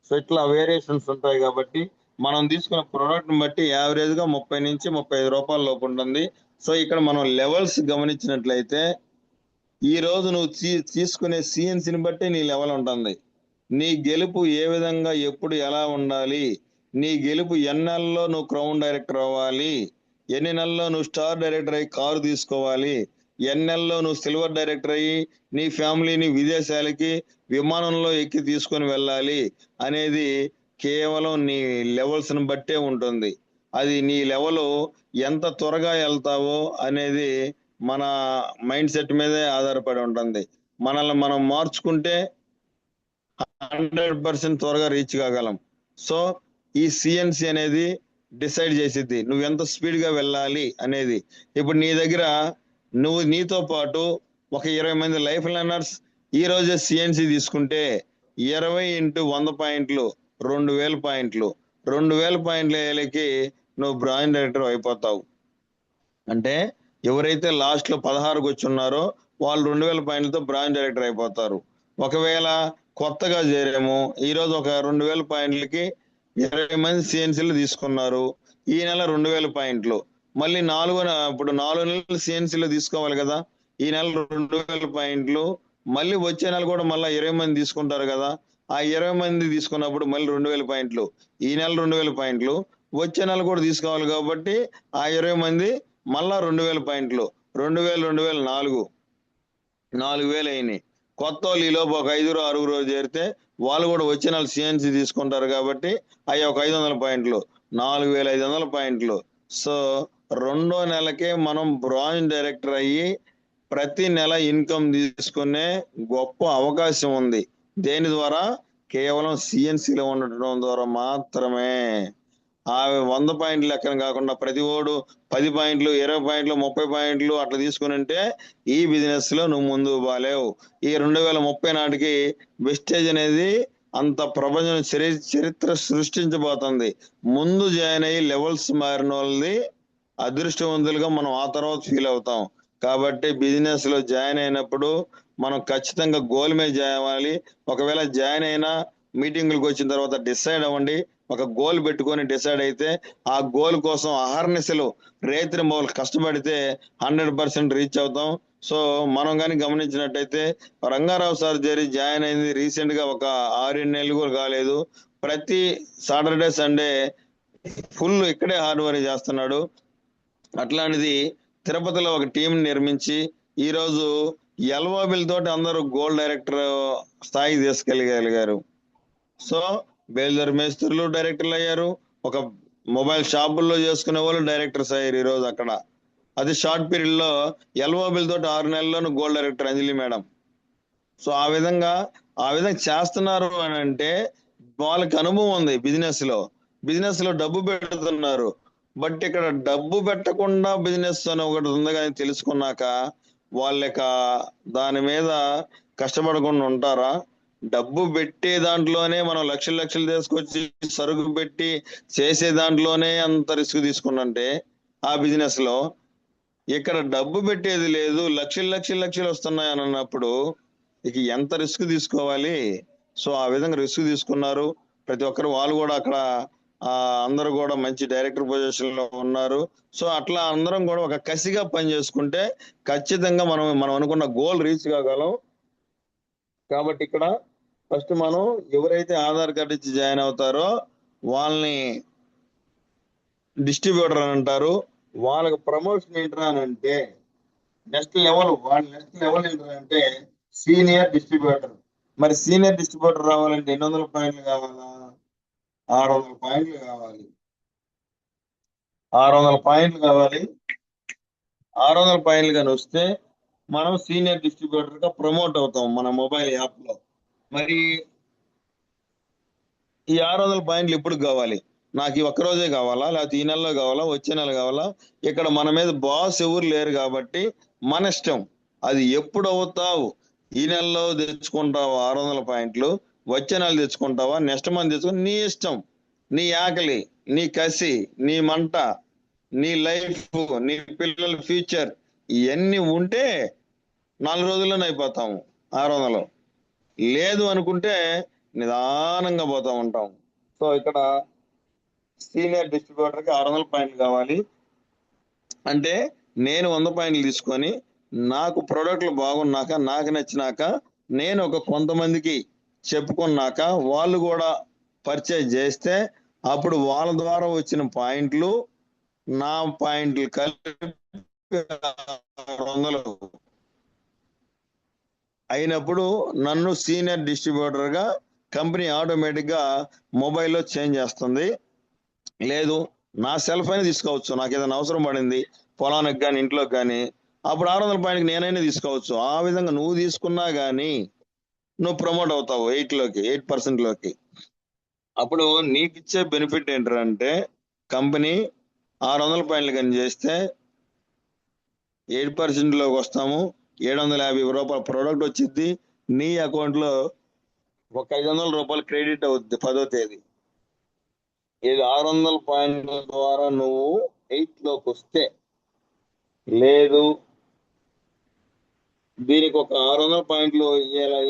సో ఇట్లా వేరియేషన్స్ ఉంటాయి. కాబట్టి మనం తీసుకున్న ప్రోడక్ట్ ని బట్టి యావరేజ్ గా 30 నుంచి 35 రూపాయల లోపు ఉంటుంది. సో ఇక్కడ మనం లెవెల్స్ గమనించినట్లయితే ఈ రోజు నువ్వు తీసుకునే సిఎన్సిని బట్టి నీ లెవెల్ ఉంటుంది. నీ గెలుపు ఏ విధంగా ఎప్పుడు ఎలా ఉండాలి, నీ గెలుపు ఎన్ని నెలల్లో నువ్వు క్రౌన్ డైరెక్టర్ అవ్వాలి, ఎన్ని నెలల్లో నువ్వు స్టార్ డైరెక్టర్ అయ్యి కారు తీసుకోవాలి, ఎన్ని నెలల్లో నువ్వు సిల్వర్ డైరెక్టర్ అయ్యి నీ ఫ్యామిలీని విదేశాలకి విమానంలో ఎక్కి తీసుకొని వెళ్ళాలి అనేది కేవలం నీ లెవెల్స్ ని బట్టే ఉంటుంది. అది నీ లెవెల్ ఎంత త్వరగా వెళ్తావో అనేది మన మైండ్ సెట్ మీదే ఆధారపడి ఉంటుంది. మనల్ని మనం మార్చుకుంటే 100% త్వరగా రీచ్ కాగలం. సో ఈ సిఎన్సి అనేది డిసైడ్ చేసిద్ది నువ్వు ఎంత స్పీడ్ గా వెళ్ళాలి అనేది. ఇప్పుడు నీ దగ్గర నువ్వు నీతో పాటు ఒక 20 మంది లైఫ్ లెర్నర్స్ ఈ రోజే సిఎన్సి తీసుకుంటే 20 × 100 పాయింట్లు 2000 పాయింట్లు. 2000 పాయింట్ల ఏళ్ళకి నువ్వు బ్రాండ్ డైరెక్టర్ అయిపోతావు. అంటే ఎవరైతే లాస్ట్ లో 16కు వచ్చి ఉన్నారో వాళ్ళు 2000 పాయింట్లతో బ్రాంచ్ డైరెక్టర్ అయిపోతారు. ఒకవేళ కొత్తగా చేరాము, ఈ రోజు ఒక 2000 పాయింట్లకి 20 మంది సిఎన్సీలు తీసుకున్నారు. ఈ నెల 2000 పాయింట్లు. మళ్ళీ ఇప్పుడు 4 నెలలు సిఎన్సీలు తీసుకోవాలి కదా. ఈ నెల 2000 పాయింట్లు. మళ్ళీ వచ్చే నెల కూడా మళ్ళీ 20 మంది తీసుకుంటారు కదా. ఆ 20 మంది తీసుకున్నప్పుడు మళ్ళీ 2000 పాయింట్లు. ఈ నెల 2000 పాయింట్లు, వచ్చే నెల కూడా తీసుకోవాలి కాబట్టి ఆ 20 మంది మళ్ళా 2000 పాయింట్లు. 2000 4000 అయినాయి. కొత్త వాళ్ళు ఈ లోపు ఒక 5-6 చేరితే వాళ్ళు కూడా వచ్చే నెల సిఎన్సి తీసుకుంటారు కాబట్టి అవి ఒక 500 పాయింట్లు, 4500 పాయింట్లు. సో 2వ నెలకే మనం బ్రాంచ్ డైరెక్టర్ అయ్యి ప్రతి నెల ఇన్కమ్ తీసుకునే గొప్ప అవకాశం ఉంది. దేని ద్వారా? కేవలం సిఎన్సిలో ఉండటం ద్వారా మాత్రమే. ఆ 100 పాయింట్లు లెక్కన కాకుండా ప్రతి ఓడు 10 పాయింట్లు, 20 పాయింట్లు, 30 పాయింట్లు అట్లా తీసుకుని ఉంటే ఈ బిజినెస్ లో నువ్వు ముందుకు పోలేవు. ఈ 2030 నాటికి వెస్టేజ్ అనేది అంత ప్రపంచం చరిత్ర సృష్టించబోతుంది. ముందు జాయిన్ అయ్యి లెవెల్స్ మారిన వాళ్ళది అదృష్టవంతులుగా మనం ఆ తర్వాత ఫీల్ అవుతాం. కాబట్టి బిజినెస్ లో జాయిన్ అయినప్పుడు మనం ఖచ్చితంగా గోల్ మీద జాయిన్ అవ్వాలి. ఒకవేళ జాయిన్ అయినా మీటింగులకు వచ్చిన తర్వాత డిసైడ్ అవ్వండి. ఒక గోల్ పెట్టుకొని డిసైడ్ అయితే ఆ గోల్ కోసం అహర్నిశలు రేత్రింబవలు కష్టపడితే 100% రీచ్ అవుతాం. సో మనం కానీ గమనించినట్టయితే రంగారావు సార్ జాయిన్ అయింది రీసెంట్ గా ఒక 6-7 నెలలు కూడా కాలేదు. ప్రతి సాటర్డే సండే ఫుల్ ఇక్కడే హార్డ్ వర్క్ చేస్తున్నాడు. అట్లాంటిది తిరుపతిలో ఒక టీం నిర్మించి ఈ రోజు ఎల్ఓబిల్ తోటి అందరూ గోల్డ్ డైరెక్టర్ స్థాయికి తీసుకెళ్ళగలిగారు. సో బేల్దర్ మేస్త్రులు డైరెక్టర్లు అయ్యారు. ఒక మొబైల్ షాపుల్లో చేసుకునే వాళ్ళు డైరెక్టర్స్ అయ్యారు ఈ రోజు అక్కడ. అది షార్ట్ పీరియడ్ లో ఎల్ఓబిల్ తోటి 6 నెలల్లోనూ గోల్డ్ డైరెక్టర్ అంజలి మేడం. సో ఆ విధంగా చేస్తున్నారు అని అంటే వాళ్ళకి అనుభవం ఉంది బిజినెస్ లో డబ్బు పెడుతున్నారు. బట్ ఇక్కడ డబ్బు పెట్టకుండా బిజినెస్ అని ఒకటి ఉంది కానీ తెలుసుకున్నాక వాళ్ళ దాని మీద కష్టపడకుండా ఉంటారా? డబ్బు పెట్టే దాంట్లోనే మనం లక్షలు లక్షలు తీసుకొచ్చి సరుకు పెట్టి చేసే దాంట్లోనే అంత రిస్క్ తీసుకున్నంటే ఆ బిజినెస్ లో, ఇక్కడ డబ్బు పెట్టేది లేదు, లక్షలు లక్షలు లక్షలు వస్తున్నాయి అని అన్నప్పుడు ఇక ఎంత రిస్క్ తీసుకోవాలి. సో ఆ విధంగా రిస్క్ తీసుకున్నారు ప్రతి ఒక్కరు. వాళ్ళు కూడా అక్కడ అందరూ కూడా మంచి డైరెక్టర్ పొజిషన్ లో ఉన్నారు. సో అట్లా అందరం కూడా ఒక కసిగా పని చేసుకుంటే ఖచ్చితంగా మనం అనుకున్న గోల్ రీచ్ కాగలం. కాబట్టి ఇక్కడ ఫస్ట్ మనం ఎవరైతే ఆధార్ కార్డు ఇచ్చి జాయిన్ అవుతారో వాళ్ళని డిస్ట్రిబ్యూటర్ అని అంటారు. వాళ్ళకి ప్రమోషన్ ఏంట్రా అని అంటే నెక్స్ట్ లెవెల్ ఏంట్రా అంటే సీనియర్ డిస్ట్రిబ్యూటర్. మరి సీనియర్ డిస్ట్రిబ్యూటర్ రావాలంటే 800 పాయింట్లు కావాలా? 600 పాయింట్లు కావాలి. 600 పాయింట్లు కావాలి. 600 పాయింట్లు కానీ వస్తే మనం సీనియర్ డిస్ట్రిబ్యూటర్ గా ప్రమోట్ అవుతాం మన మొబైల్ యాప్ లో. మరి ఈ 600 పాయింట్లు ఎప్పుడు కావాలి? నాకు ఈ ఒక్క రోజే కావాలా, లేకపోతే ఈ నెలలో కావాలా, వచ్చే నెల కావాలా? ఇక్కడ మన మీద బాస్ ఎవరు లేరు కాబట్టి మన ఇష్టం. అది ఎప్పుడు అవుతావు, ఈ నెలలో తెచ్చుకుంటావా 600 పాయింట్లు, వచ్చే నెల తెచ్చుకుంటావా, నెక్స్ట్ మంత్ తెచ్చుకుని నీ ఇష్టం. నీ ఆకలి, నీ కసి, నీ మంట, నీ లైఫ్, నీ పిల్లల ఫ్యూచర్ ఇవన్నీ ఉంటే 4 రోజుల్లోనే అయిపోతాము 600. లేదు అనుకుంటే నిదానంగా పోతా ఉంటాం. సో ఇక్కడ సీనియర్ డిస్ట్రిబ్యూటర్ కి 600 పాయింట్లు కావాలి. అంటే నేను 100 పాయింట్లు తీసుకొని నాకు ప్రోడక్ట్లు బాగున్నాక, నాకు నచ్చినాక, నేను ఒక కొంతమందికి చెప్పుకున్నాక వాళ్ళు కూడా పర్చేజ్ చేస్తే అప్పుడు వాళ్ళ ద్వారా వచ్చిన పాయింట్లు నా పాయింట్లు కలిపి 600 అయినప్పుడు నన్ను సీనియర్ డిస్ట్రిబ్యూటర్ గా కంపెనీ ఆటోమేటిక్ గా మొబైల్లో చేంజ్ చేస్తుంది. లేదు నా సెల్ఫ్ అయినా తీసుకోవచ్చు, నాకు ఏదైనా అవసరం పడింది పొలానికి కానీ ఇంట్లోకి కానీ, అప్పుడు 600 పాయింట్కి నేనైనా తీసుకోవచ్చు. ఆ విధంగా నువ్వు తీసుకున్నా కానీ నువ్వు ప్రమోట్ అవుతావు 8% లోకి. అప్పుడు నీకు ఇచ్చే బెనిఫిట్ ఏంటంటే కంపెనీ 600 పాయింట్లు కానీ చేస్తే 8% లోకి వస్తాము. 750 రూపాయల ప్రోడక్ట్ వచ్చింది నీ అకౌంట్ లో. ఒక 500 రూపాయలు క్రెడిట్ అవుద్ది 10వ తేదీ. ఇది 600 పాయింట్ల ద్వారా నువ్వు 8 లోకి వస్తే, లేదు దీనికి ఒక 600 పాయింట్లు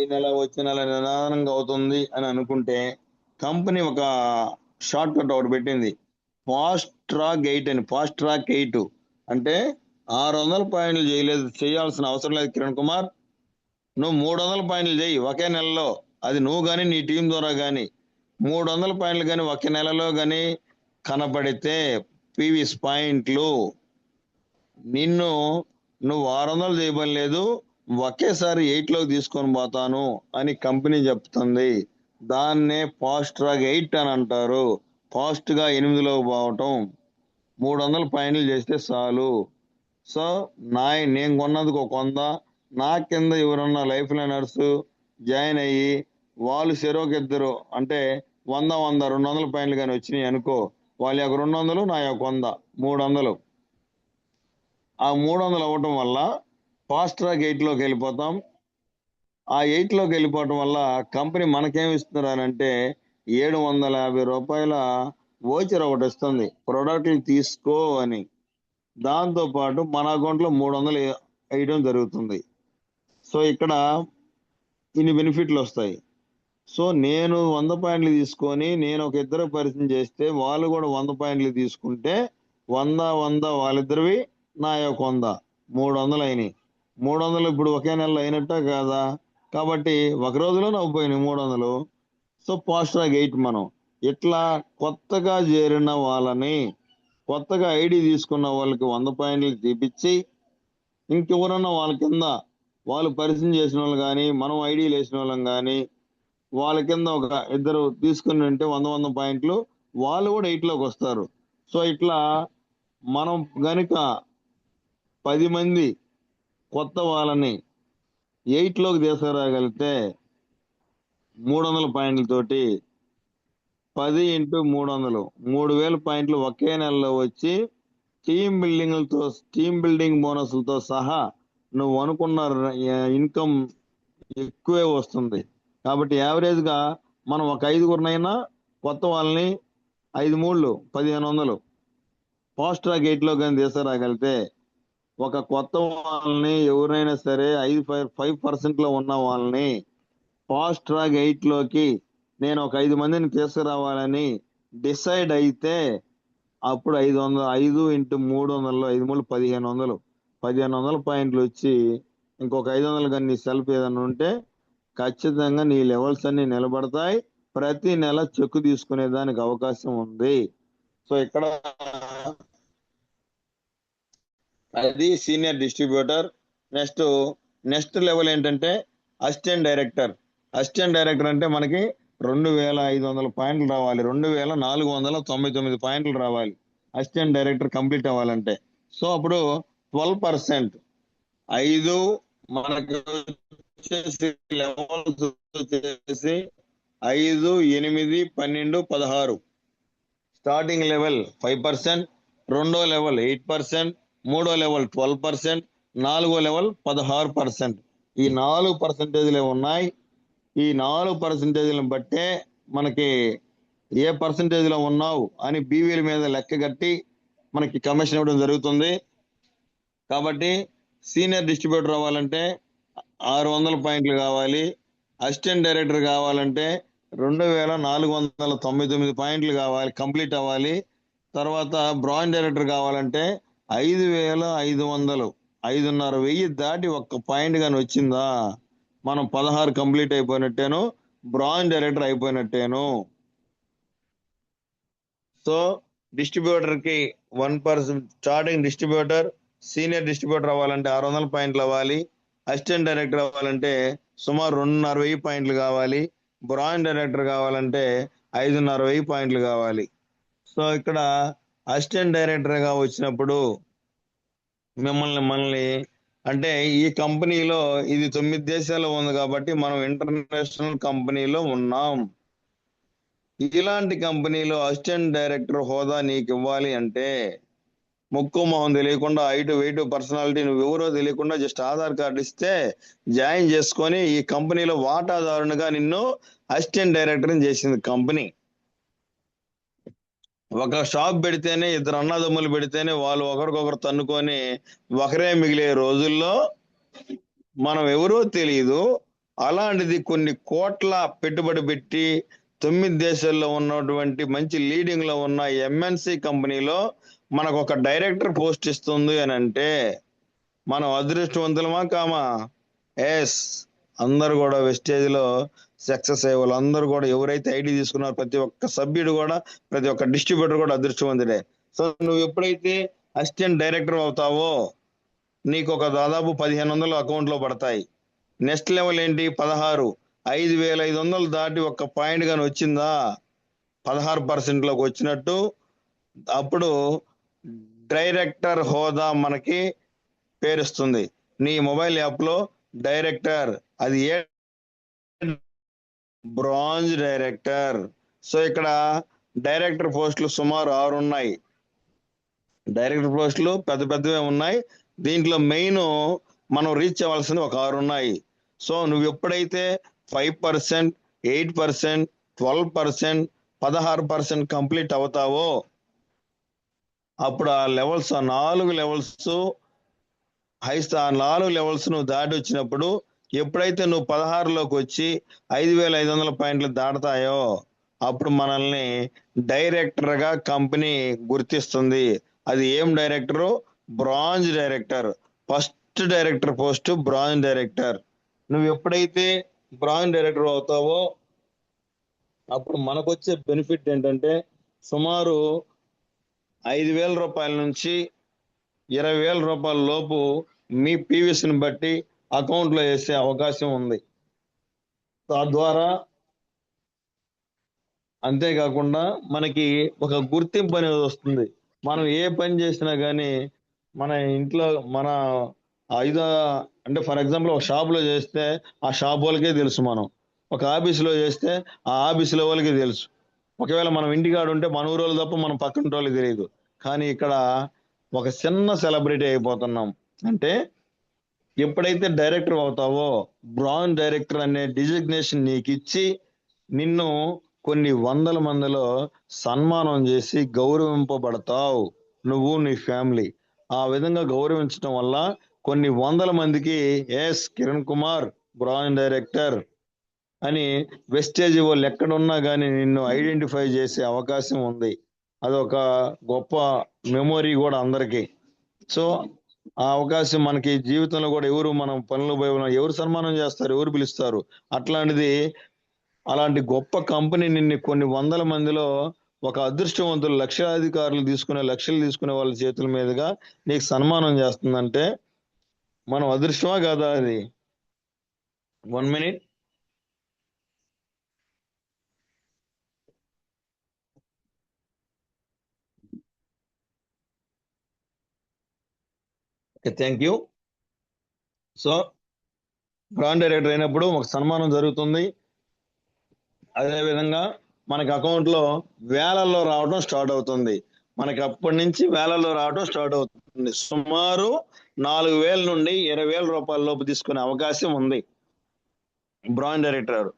ఈ నెల వచ్చే నెల నిదానంగా అవుతుంది అని అనుకుంటే కంపెనీ ఒక షార్ట్ కట్ ఒకటి పెట్టింది, ఫాస్ట్ ట్రాక్ 8 అని. ఫాస్ట్ ట్రాక్ 8 అంటే 600 పాయింట్లు చేయాల్సిన అవసరం లేదు కిరణ్ కుమార్. నువ్వు 300 పాయింట్లు చేయి ఒకే నెలలో. అది నువ్వు కానీ నీ టీం ద్వారా కానీ 300 పాయింట్లు కానీ ఒకే నెలలో కానీ కనపడితే పీవీస్ పాయింట్లు, నిన్ను నువ్వు 600 చేయబని లేదు, ఒకేసారి 8 లోకి తీసుకొని పోతాను అని కంపెనీ చెప్తుంది. దాన్నే ఫాస్ట్ ట్రాక్ 8 అని అంటారు. ఫాస్ట్ గా 8లోకి పోవటం. 300 పాయింట్లు చేస్తే చాలు. సో నేను కొన్నది ఒక 100, నా కింద ఎవరన్నా లైఫ్ లైనర్స్ జాయిన్ అయ్యి వాళ్ళు చెరోకిద్దరు అంటే 100 100 200 పాయింట్లు కానీ వచ్చినాయి అనుకో, వాళ్ళ యొక్క 200 నా యొక్క 100 300. ఆ 300 అవ్వటం వల్ల ఫాస్ట్ ట్రాక్ 8 లోకి వెళ్ళిపోతాం. ఆ 8 లోకి వెళ్ళిపోవటం వల్ల కంపెనీ మనకేమి ఇస్తున్నారంటే 750 రూపాయల వోచర్ ఒకటి ఇస్తుంది, ప్రోడక్ట్లు తీసుకో అని. దాంతో పాటు మన అకౌంట్ లో 300 వేయడం జరుగుతుంది. సో ఇక్కడ ఇన్ని బెనిఫిట్లు వస్తాయి. సో నేను 100 పాయింట్లు తీసుకొని నేను ఒక ఇద్దరు పరిచయం చేస్తే వాళ్ళు కూడా 100 పాయింట్లు తీసుకుంటే 100 100 వాళ్ళిద్దరివి, నా యొక్క 100 300 అయినాయి. 300 ఇప్పుడు ఒకే నెలలో అయినట్ట కాదా? కాబట్టి ఒక రోజులో నవ్వుపోయినాయి 300. సో ఫాస్ట్ ట్రాక్ 8 మనం ఇట్లా కొత్తగా చేరిన వాళ్ళని, కొత్తగా ఐడి తీసుకున్న వాళ్ళకి 100 పాయింట్లు తీపిచ్చి, ఇంకెవరన్నా వాళ్ళ కింద వాళ్ళు పరిచయం చేసిన వాళ్ళు కానీ మనం ఐడీలు వేసిన వాళ్ళం కానీ వాళ్ళ కింద ఒక ఇద్దరు తీసుకుని ఉంటే 100 100 పాయింట్లు వాళ్ళు కూడా 8 లోకి వస్తారు. సో ఇట్లా మనం గనుక 10 మంది కొత్త వాళ్ళని 8 లోకి తీసుకురాగలిగితే 300 పాయింట్లతోటి 10 × 300 3000 పాయింట్లు ఒకే నెలలో వచ్చి టీమ్ బిల్డింగ్ బోనస్లతో సహా నువ్వు అనుకున్న ఇన్కమ్ ఎక్కువే వస్తుంది. కాబట్టి యావరేజ్ గా మనం ఒక 5గురినైనా కొత్త వాళ్ళని 5 3 1500 ఫాస్ట్ ట్రాక్ 8లో కానీ తీసుకురాగలిగితే ఒక కొత్త వాళ్ళని ఎవరైనా సరే 5% లో ఉన్న వాళ్ళని ఫాస్ట్ ట్రాక్ 8లోకి నేను ఒక 5 మందిని తీసుకురావాలని డిసైడ్ అయితే అప్పుడు 5 ఇంటూ 300లో 5 3 1500 1500 పాయింట్లు వచ్చి ఇంకొక 500 కానీ నీ సెల్ఫ్ ఏదైనా ఉంటే ఖచ్చితంగా నీ లెవెల్స్ అన్ని నిలబడతాయి. ప్రతి నెల చెక్కు తీసుకునే దానికి అవకాశం ఉంది. సో ఇక్కడ అది సీనియర్ డిస్ట్రిబ్యూటర్. నెక్స్ట్ లెవెల్ ఏంటంటే అసిస్టెంట్ డైరెక్టర్. అసిస్టెంట్ డైరెక్టర్ అంటే మనకి 2500 పాయింట్లు రావాలి, 2499 పాయింట్లు రావాలి అసిస్టెంట్ డైరెక్టర్ కంప్లీట్ అవ్వాలంటే. సో అప్పుడు 12%, 5 మనకి వచ్చేసి లెవెల్స్ వచ్చేసి 5 8 12 16. స్టార్టింగ్ లెవెల్ 5%, రెండో లెవెల్ 8%, మూడో లెవెల్ 12%, నాలుగో లెవెల్ 16%. ఈ 4% ఉన్నాయి. ఈ 4%లను బట్టే మనకి ఏ పర్సంటేజ్ లో ఉన్నావు అని బీవీల మీద లెక్క కట్టి మనకి కమిషన్ ఇవ్వడం జరుగుతుంది. కాబట్టి సీనియర్ డిస్ట్రిబ్యూటర్ అవ్వాలంటే 600 పాయింట్లు కావాలి. అసిస్టెంట్ డైరెక్టర్ కావాలంటే 2499 పాయింట్లు కావాలి, కంప్లీట్ అవ్వాలి. తర్వాత బ్రాంచ్ డైరెక్టర్ కావాలంటే 5500, 5500 దాటి ఒక్క పాయింట్ కానీ వచ్చిందా మనం 16 కంప్లీట్ అయిపోయినట్టేను, బ్రాంచ్ డైరెక్టర్ అయిపోయినట్టేను. సో డిస్ట్రిబ్యూటర్ కి 1% స్టార్టింగ్ డిస్ట్రిబ్యూటర్ సీనియర్ డిస్ట్రిబ్యూటర్ అవ్వాలంటే 600 పాయింట్లు అవ్వాలి. అసిస్టెంట్ డైరెక్టర్ అవ్వాలంటే సుమారు 2500 పాయింట్లు కావాలి. బ్రాంచ్ డైరెక్టర్ కావాలంటే 5500 పాయింట్లు కావాలి. సో ఇక్కడ అసిస్టెంట్ డైరెక్టర్ గా వచ్చినప్పుడు మనల్ని అంటే ఈ కంపెనీలో ఇది 9 దేశాల్లో ఉంది కాబట్టి మనం ఇంటర్నేషనల్ కంపెనీలో ఉన్నాం. ఇలాంటి కంపెనీలో అసిస్టెంట్ డైరెక్టర్ హోదా నీకు ఇవ్వాలి అంటే ముక్కు మొహం తెలియకుండా, హైట్ వెయిట్ పర్సనాలిటీ నువ్వు ఎవరో తెలియకుండా జస్ట్ ఆధార్ కార్డు ఇస్తే జాయిన్ చేసుకొని ఈ కంపెనీలో వాటాదారునిగా నిన్ను అసిస్టెంట్ డైరెక్టర్ చేసింది కంపెనీ. ఒక షాప్ పెడితేనే, ఇద్దరు అన్నదమ్ములు పెడితేనే వాళ్ళు ఒకరికొకరు తన్నుకొని ఒకరే మిగిలే రోజుల్లో మనం ఎవరో తెలియదు. అలాంటిది కొన్ని కోట్ల పెట్టుబడి పెట్టి 9 దేశాల్లో ఉన్నటువంటి మంచి లీడింగ్ లో ఉన్న ఎంఎన్సి కంపెనీలో మనకు ఒక డైరెక్టర్ పోస్ట్ ఇస్తుంది అని అంటే మనం అదృష్టవంతులమా కామా? ఎస్. అందరు కూడా వెస్టేజ్ లో సక్సెస్ అయ్యే వాళ్ళు అందరూ కూడా ఎవరైతే ఐడి తీసుకున్నారో ప్రతి ఒక్క సభ్యుడు కూడా, ప్రతి ఒక్క డిస్ట్రిబ్యూటర్ కూడా అదృష్టవంతుడే. సో నువ్వు ఎప్పుడైతే అసిస్టెంట్ డైరెక్టర్ అవుతావో నీకు ఒక దాదాపు 1500 అకౌంట్ లో పడతాయి. నెక్స్ట్ లెవెల్ ఏంటి? 16, 5500 దాటి ఒక్క పాయింట్ గాని వచ్చిందా 16% లోకి వచ్చినట్టు. అప్పుడు డైరెక్టర్ హోదా మనకి పేరుస్తుంది. నీ మొబైల్ యాప్ లో డైరెక్టర్, అది ఏ బ్రాంజ్ డైరెక్టర్. సో ఇక్కడ డైరెక్టర్ పోస్టులు సుమారు 6 ఉన్నాయి. డైరెక్టర్ పోస్టులు పెద్ద పెద్దవే ఉన్నాయి. దీంట్లో మెయిన్ మనం రీచ్ అవ్వాల్సింది ఒక 6 ఉన్నాయి. సో నువ్వు ఎప్పుడైతే 5%, 8%, 12%, 16% కంప్లీట్ అవుతావో అప్పుడు ఆ లెవెల్స్, ఆ 4 లెవెల్స్ ఆ 4 లెవెల్స్ నువ్వు దాటి వచ్చినప్పుడు ఎప్పుడైతే నువ్వు 16లోకి వచ్చి 5500 పాయింట్లు దాటుతాయో అప్పుడు మనల్ని డైరెక్టర్ గా కంపెనీ గుర్తిస్తుంది. అది ఏం director? Bronze director. First director post bronze director. నువ్వు ఎప్పుడైతే బ్రాంజ్ డైరెక్టర్ అవుతావో అప్పుడు మనకు వచ్చే బెనిఫిట్ ఏంటంటే సుమారు 5000 రూపాయల నుంచి 20,000 రూపాయల లోపు మీ పీవీసీని బట్టి అకౌంట్ లో వేసే అవకాశం ఉంది. తద్వారా అంతేకాకుండా మనకి ఒక గుర్తింపు అనేది వస్తుంది. మనం ఏ పని చేసినా కానీ మన ఇంట్లో మన ఐదో అంటే ఫర్ ఎగ్జాంపుల్ ఒక షాప్ లో చేస్తే ఆ షాప్ వాళ్ళకే తెలుసు, మనం ఒక ఆఫీసులో చేస్తే ఆ ఆఫీసులో వాళ్ళకి తెలుసు. ఒకవేళ మనం ఇంటికాడు ఉంటే మన ఊరు వాళ్ళు తప్ప మనం పక్కన వాళ్ళకి తెలియదు. కానీ ఇక్కడ ఒక చిన్న సెలబ్రిటీ అయిపోతున్నాం. అంటే ఎప్పుడైతే డైరెక్టర్ అవుతావో బ్రాంజ్ డైరెక్టర్ అనే డిజిగ్నేషన్ నీకు ఇచ్చి నిన్ను కొన్ని వందల మందిలో సన్మానం చేసి గౌరవింపబడతావు, నువ్వు నీ ఫ్యామిలీ. ఆ విధంగా గౌరవించడం వల్ల కొన్ని వందల మందికి S Kiran Kumar bronze director అని వెస్టేజ్ వాళ్ళు ఎక్కడున్నా కానీ నిన్ను ఐడెంటిఫై చేసే అవకాశం ఉంది. అదొక గొప్ప మెమొరీ కూడా అందరికీ. సో ఆ అవకాశం మనకి జీవితంలో కూడా ఎవరు మనం పనులు పోయి ఎవరు సన్మానం చేస్తారు, ఎవరు పిలుస్తారు. అట్లాంటిది అలాంటి గొప్ప కంపెనీ నిన్ను కొన్ని వందల మందిలో ఒక అదృష్టవంతులు లక్షలు తీసుకునే వాళ్ళ చేతుల మీదుగా నీకు సన్మానం చేస్తుందంటే మనం అదృష్టమా కాదా? అది 1 minute. Thank you. So brand director అయినప్పుడు ఒక సన్మానం జరుగుతుంది. అదే విధంగా మనకి అకౌంట్ లో వేలల్లో రావడం స్టార్ట్ అవుతుంది. మనకి అప్పటి నుంచి వేలల్లో రావడం స్టార్ట్ అవుతుంది. సుమారు 4,000 నుండి 20,000 రూపాయల లోపు తీసుకునే అవకాశం ఉంది బ్రాండ్ డైరెక్టర్.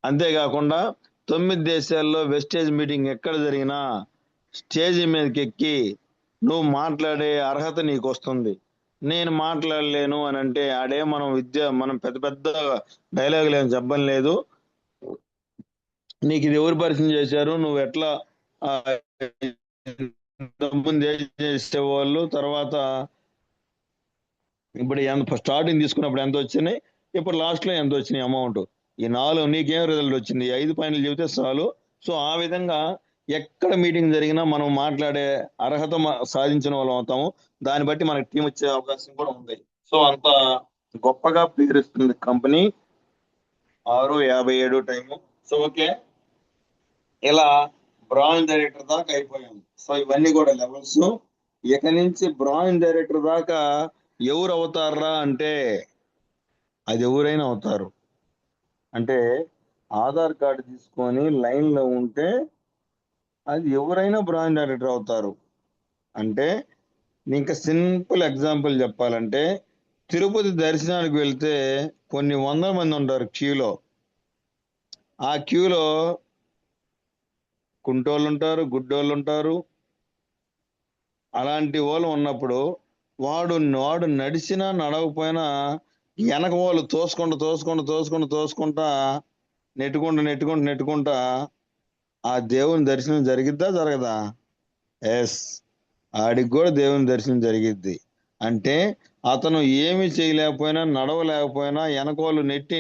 అంతేకాకుండా 9 దేశాల్లో వెస్టేజ్ మీటింగ్ ఎక్కడ జరిగినా స్టేజ్ మీదకి ఎక్కి నువ్వు మాట్లాడే అర్హత నీకు వస్తుంది. నేను మాట్లాడలేను అని అంటే మనం పెద్ద పెద్ద డైలాగులు ఏం చెప్పడం లేదు. నీకు ఇది ఎవరు పరిచయం చేశారు, నువ్వు ఎట్లా డబ్బును చేసేవాళ్ళు, తర్వాత ఇప్పుడు స్టార్టింగ్ తీసుకున్నప్పుడు ఎంత వచ్చినాయి, ఇప్పుడు లాస్ట్ లో ఎంత వచ్చినాయి అమౌంట్, ఈ 4 నీకేం రిజల్ట్ వచ్చింది, 5 పాయింట్లు చెబితే చాలు. సో ఆ విధంగా ఎక్కడ మీటింగ్ జరిగినా మనం మాట్లాడే అర్హత సాధించిన వాళ్ళం అవుతాము. దాన్ని బట్టి మనకి టీం వచ్చే అవకాశం కూడా ఉంది. సో అంత గొప్పగా పేరుస్తుంది కంపెనీ. 6:57 టైము. సో ఓకే, ఇలా బ్రాంజ్ డైరెక్టర్ దాకా అయిపోయాం. సో ఇవన్నీ కూడా లెవెల్స్. ఇక నుంచి బ్రాంజ్ డైరెక్టర్ దాకా ఎవరు అవుతారా అంటే అది ఎవరైనా అవుతారు. అంటే ఆధార్ కార్డు తీసుకొని లైన్ లో ఉంటే అది ఎవరైనా బ్రాంజ్ డైరెక్టర్ అవుతారు. అంటే ఇంకా సింపుల్ ఎగ్జాంపుల్ చెప్పాలంటే తిరుపతి దర్శనానికి వెళ్తే కొన్ని వందల మంది ఉంటారు క్యూలో. ఆ క్యూలో కుంటోళ్ళు ఉంటారు, గుడ్డోళ్ళు ఉంటారు. అలాంటి వాళ్ళు ఉన్నప్పుడు వాడు నడిచినా నడవకపోయినా వెనక వాళ్ళు తోసుకుంటా నెట్టుకుంటా ఆ దేవుని దర్శనం జరిగిద్దా జరగదా? ఎస్, ఆడికి కూడా దేవుని దర్శనం జరిగిద్ది. అంటే అతను ఏమి చేయలేకపోయినా నడవలేకపోయినా వెనకోళ్ళు నెట్టి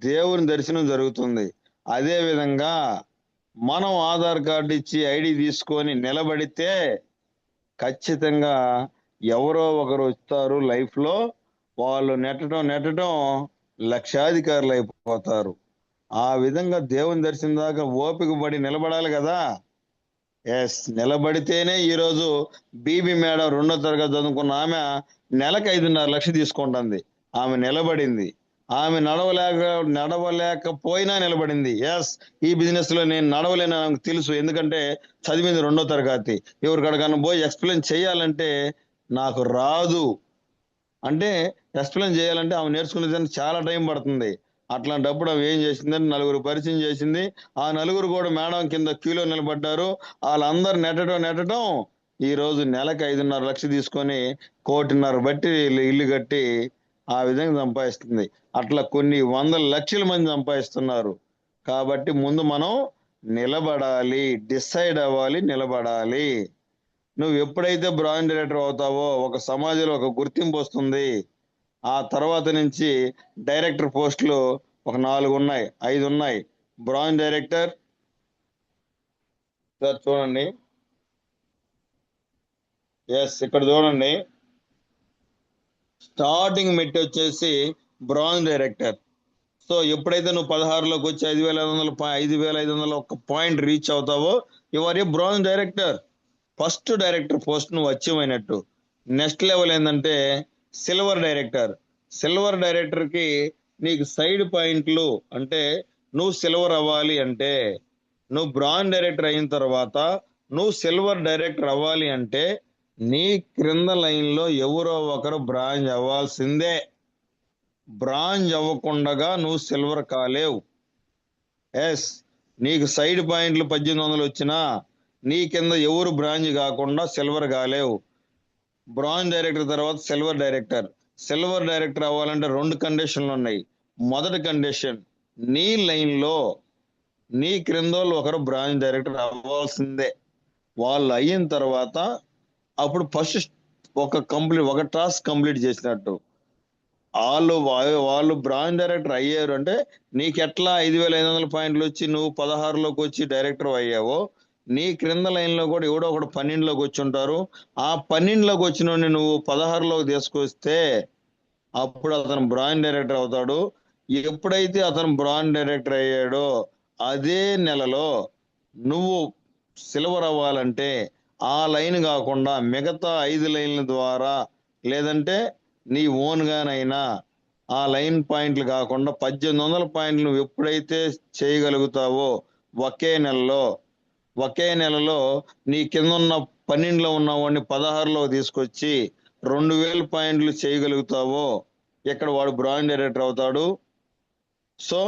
దేవుని దర్శనం జరుగుతుంది. అదే విధంగా మనం ఆధార్ కార్డు ఇచ్చి ఐడి తీసుకొని నిలబడితే ఖచ్చితంగా ఎవరో ఒకరు వస్తారు లైఫ్ లో, వాళ్ళు నెట్టడం లక్షాధికారులు అయిపోతారు. ఆ విధంగా దేవుని దర్శనం దాకా ఓపిక పడి నిలబడాలి కదా. ఎస్, నిలబడితేనే ఈరోజు బీబీ మేడం 2వ తరగతి చదువుకున్న ఆమె నెలకు 5.5 లక్షలు తీసుకుంటుంది. ఆమె నిలబడింది. ఆమె నడవలేకపోయినా నిలబడింది. ఎస్, ఈ బిజినెస్ లో నేను నడవలేని నాకు తెలుసు, ఎందుకంటే చదివింది 2వ తరగతి. ఎవరికడకన్నా పోయి ఎక్స్ప్లెయిన్ చేయాలంటే నాకు రాదు. అంటే ఎక్స్ప్లెయిన్ చేయాలంటే ఆమె నేర్చుకునేదానికి చాలా టైం పడుతుంది. అట్లాంటప్పుడు ఆమె ఏం చేసిందంటే నలుగురు పరిచయం చేసింది. ఆ నలుగురు కూడా మేడం కింద క్యూలో నిలబడ్డారు. వాళ్ళందరూ నెట్టడం ఈ రోజు నెలకు 5.5 లక్షలు తీసుకొని 1.5 కోటి బట్టి ఇల్లు కట్టి ఆ విధంగా సంపాదిస్తుంది. అట్లా కొన్ని వందల లక్షల మంది సంపాదిస్తున్నారు. కాబట్టి ముందు మనం నిలబడాలి, డిసైడ్ అవ్వాలి, నిలబడాలి. నువ్వు ఎప్పుడైతే బ్రాండ్ డైరెక్టర్ అవుతావో ఒక సమాజంలో ఒక గుర్తింపు వస్తుంది. ఆ తర్వాత నుంచి డైరెక్టర్ పోస్టులు ఒక 4 ఉన్నాయి, 5 ఉన్నాయి. బ్రాంజ్ డైరెక్టర్ సార్ చూడండి. ఎస్, ఇక్కడ చూడండి, స్టార్టింగ్ మెట్ వచ్చేసి బ్రాంజ్ డైరెక్టర్. సో ఎప్పుడైతే నువ్వు 16లోకి వచ్చి 5,500 ఒక పాయింట్ రీచ్ అవుతావో your a bronze director. First director post నువ్వు అచీవ్ అయినట్టు. నెక్స్ట్ లెవెల్ ఏంటంటే సిల్వర్ డైరెక్టర్. సిల్వర్ డైరెక్టర్ కి నీకు సైడ్ పాయింట్లు, అంటే నువ్వు సిల్వర్ అవ్వాలి అంటే, నువ్వు బ్రాంజ్ డైరెక్టర్ అయిన తర్వాత నువ్వు సిల్వర్ డైరెక్టర్ అవ్వాలి అంటే నీ క్రింద లైన్ లో ఎవరో ఒకరు బ్రాంజ్ అవ్వాల్సిందే. బ్రాంజ్ అవ్వకుండా నువ్వు సిల్వర్ కాలేవు. ఎస్, నీకు సైడ్ పాయింట్లు 1800 వచ్చినా నీ కింద ఎవరు బ్రాంజ్ కాకుండా సిల్వర్ కాలేవు. బ్రాంజ్ డైరెక్టర్ తర్వాత సిల్వర్ డైరెక్టర్. సిల్వర్ డైరెక్టర్ అవ్వాలంటే 2 కండిషన్లు ఉన్నాయి. మొదటి కండిషన్, నీ లైన్ లో నీ క్రిందోళ్ళు ఒకరు బ్రాంచ్ డైరెక్టర్ అవ్వాల్సిందే. వాళ్ళు అయిన తర్వాత అప్పుడు ఫస్ట్ ఒక టాస్క్ కంప్లీట్ చేసినట్టు. వాళ్ళు బ్రాంచ్ డైరెక్టర్ అయ్యారు అంటే నీకు ఎట్లా 5500 పాయింట్లు వచ్చి నువ్వు 16లోకి వచ్చి డైరెక్టర్ అయ్యావో, నీ క్రింద లైన్ లో కూడా ఎవడో ఒకడు 12లోకి వచ్చి ఉంటారు. ఆ 12లోకి వచ్చిన నువ్వు 16లోకి తీసుకొస్తే అప్పుడు అతను బ్రాంచ్ డైరెక్టర్ అవుతాడు. ఎప్పుడైతే అతను బ్రాంచ్ డైరెక్టర్ అయ్యాడో అదే నెలలో నువ్వు సిల్వర్ అవ్వాలంటే ఆ లైన్ కాకుండా మిగతా 5 లైన్ల ద్వారా, లేదంటే నీ ఓన్ గానైనా ఆ లైన్ పాయింట్లు కాకుండా 1800 పాయింట్లు నువ్వు ఎప్పుడైతే చేయగలుగుతావో ఒకే నెలలో నీ కింద ఉన్న 12లో ఉన్న వాడిని 16లో తీసుకొచ్చి 2000 పాయింట్లు చేయగలుగుతావో ఇక్కడ వాడు బ్రాంచ్ డైరెక్టర్ అవుతాడు. సో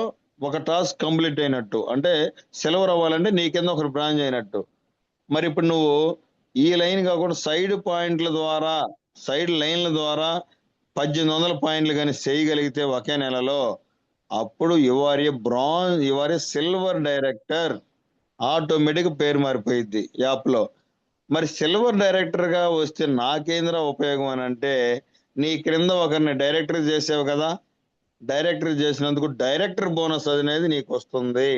ఒక టాస్క్ కంప్లీట్ అయినట్టు, అంటే సిల్వర్ అవ్వాలంటే నీ కింద ఒకరు బ్రాంచ్ అయినట్టు. మరి ఇప్పుడు నువ్వు ఈ లైన్ కాకుండా సైడ్ లైన్ల ద్వారా 1800 పాయింట్లు కానీ చేయగలిగితే ఒకే నెలలో, అప్పుడు యువర్ సిల్వర్ డైరెక్టర్. ఆటోమేటిక్ పేరు మారిపోయింది యాప్ లో. మరి సిల్వర్ డైరెక్టర్ గా వస్తే నాకేంద్ర ఉపయోగం అని అంటే, నీ క్రింద ఒకరిని డైరెక్టర్ చేసావు కదా, డైరెక్టర్ చేసినందుకు డైరెక్టర్ బోనస్ అనేది నీకు వస్తుంది.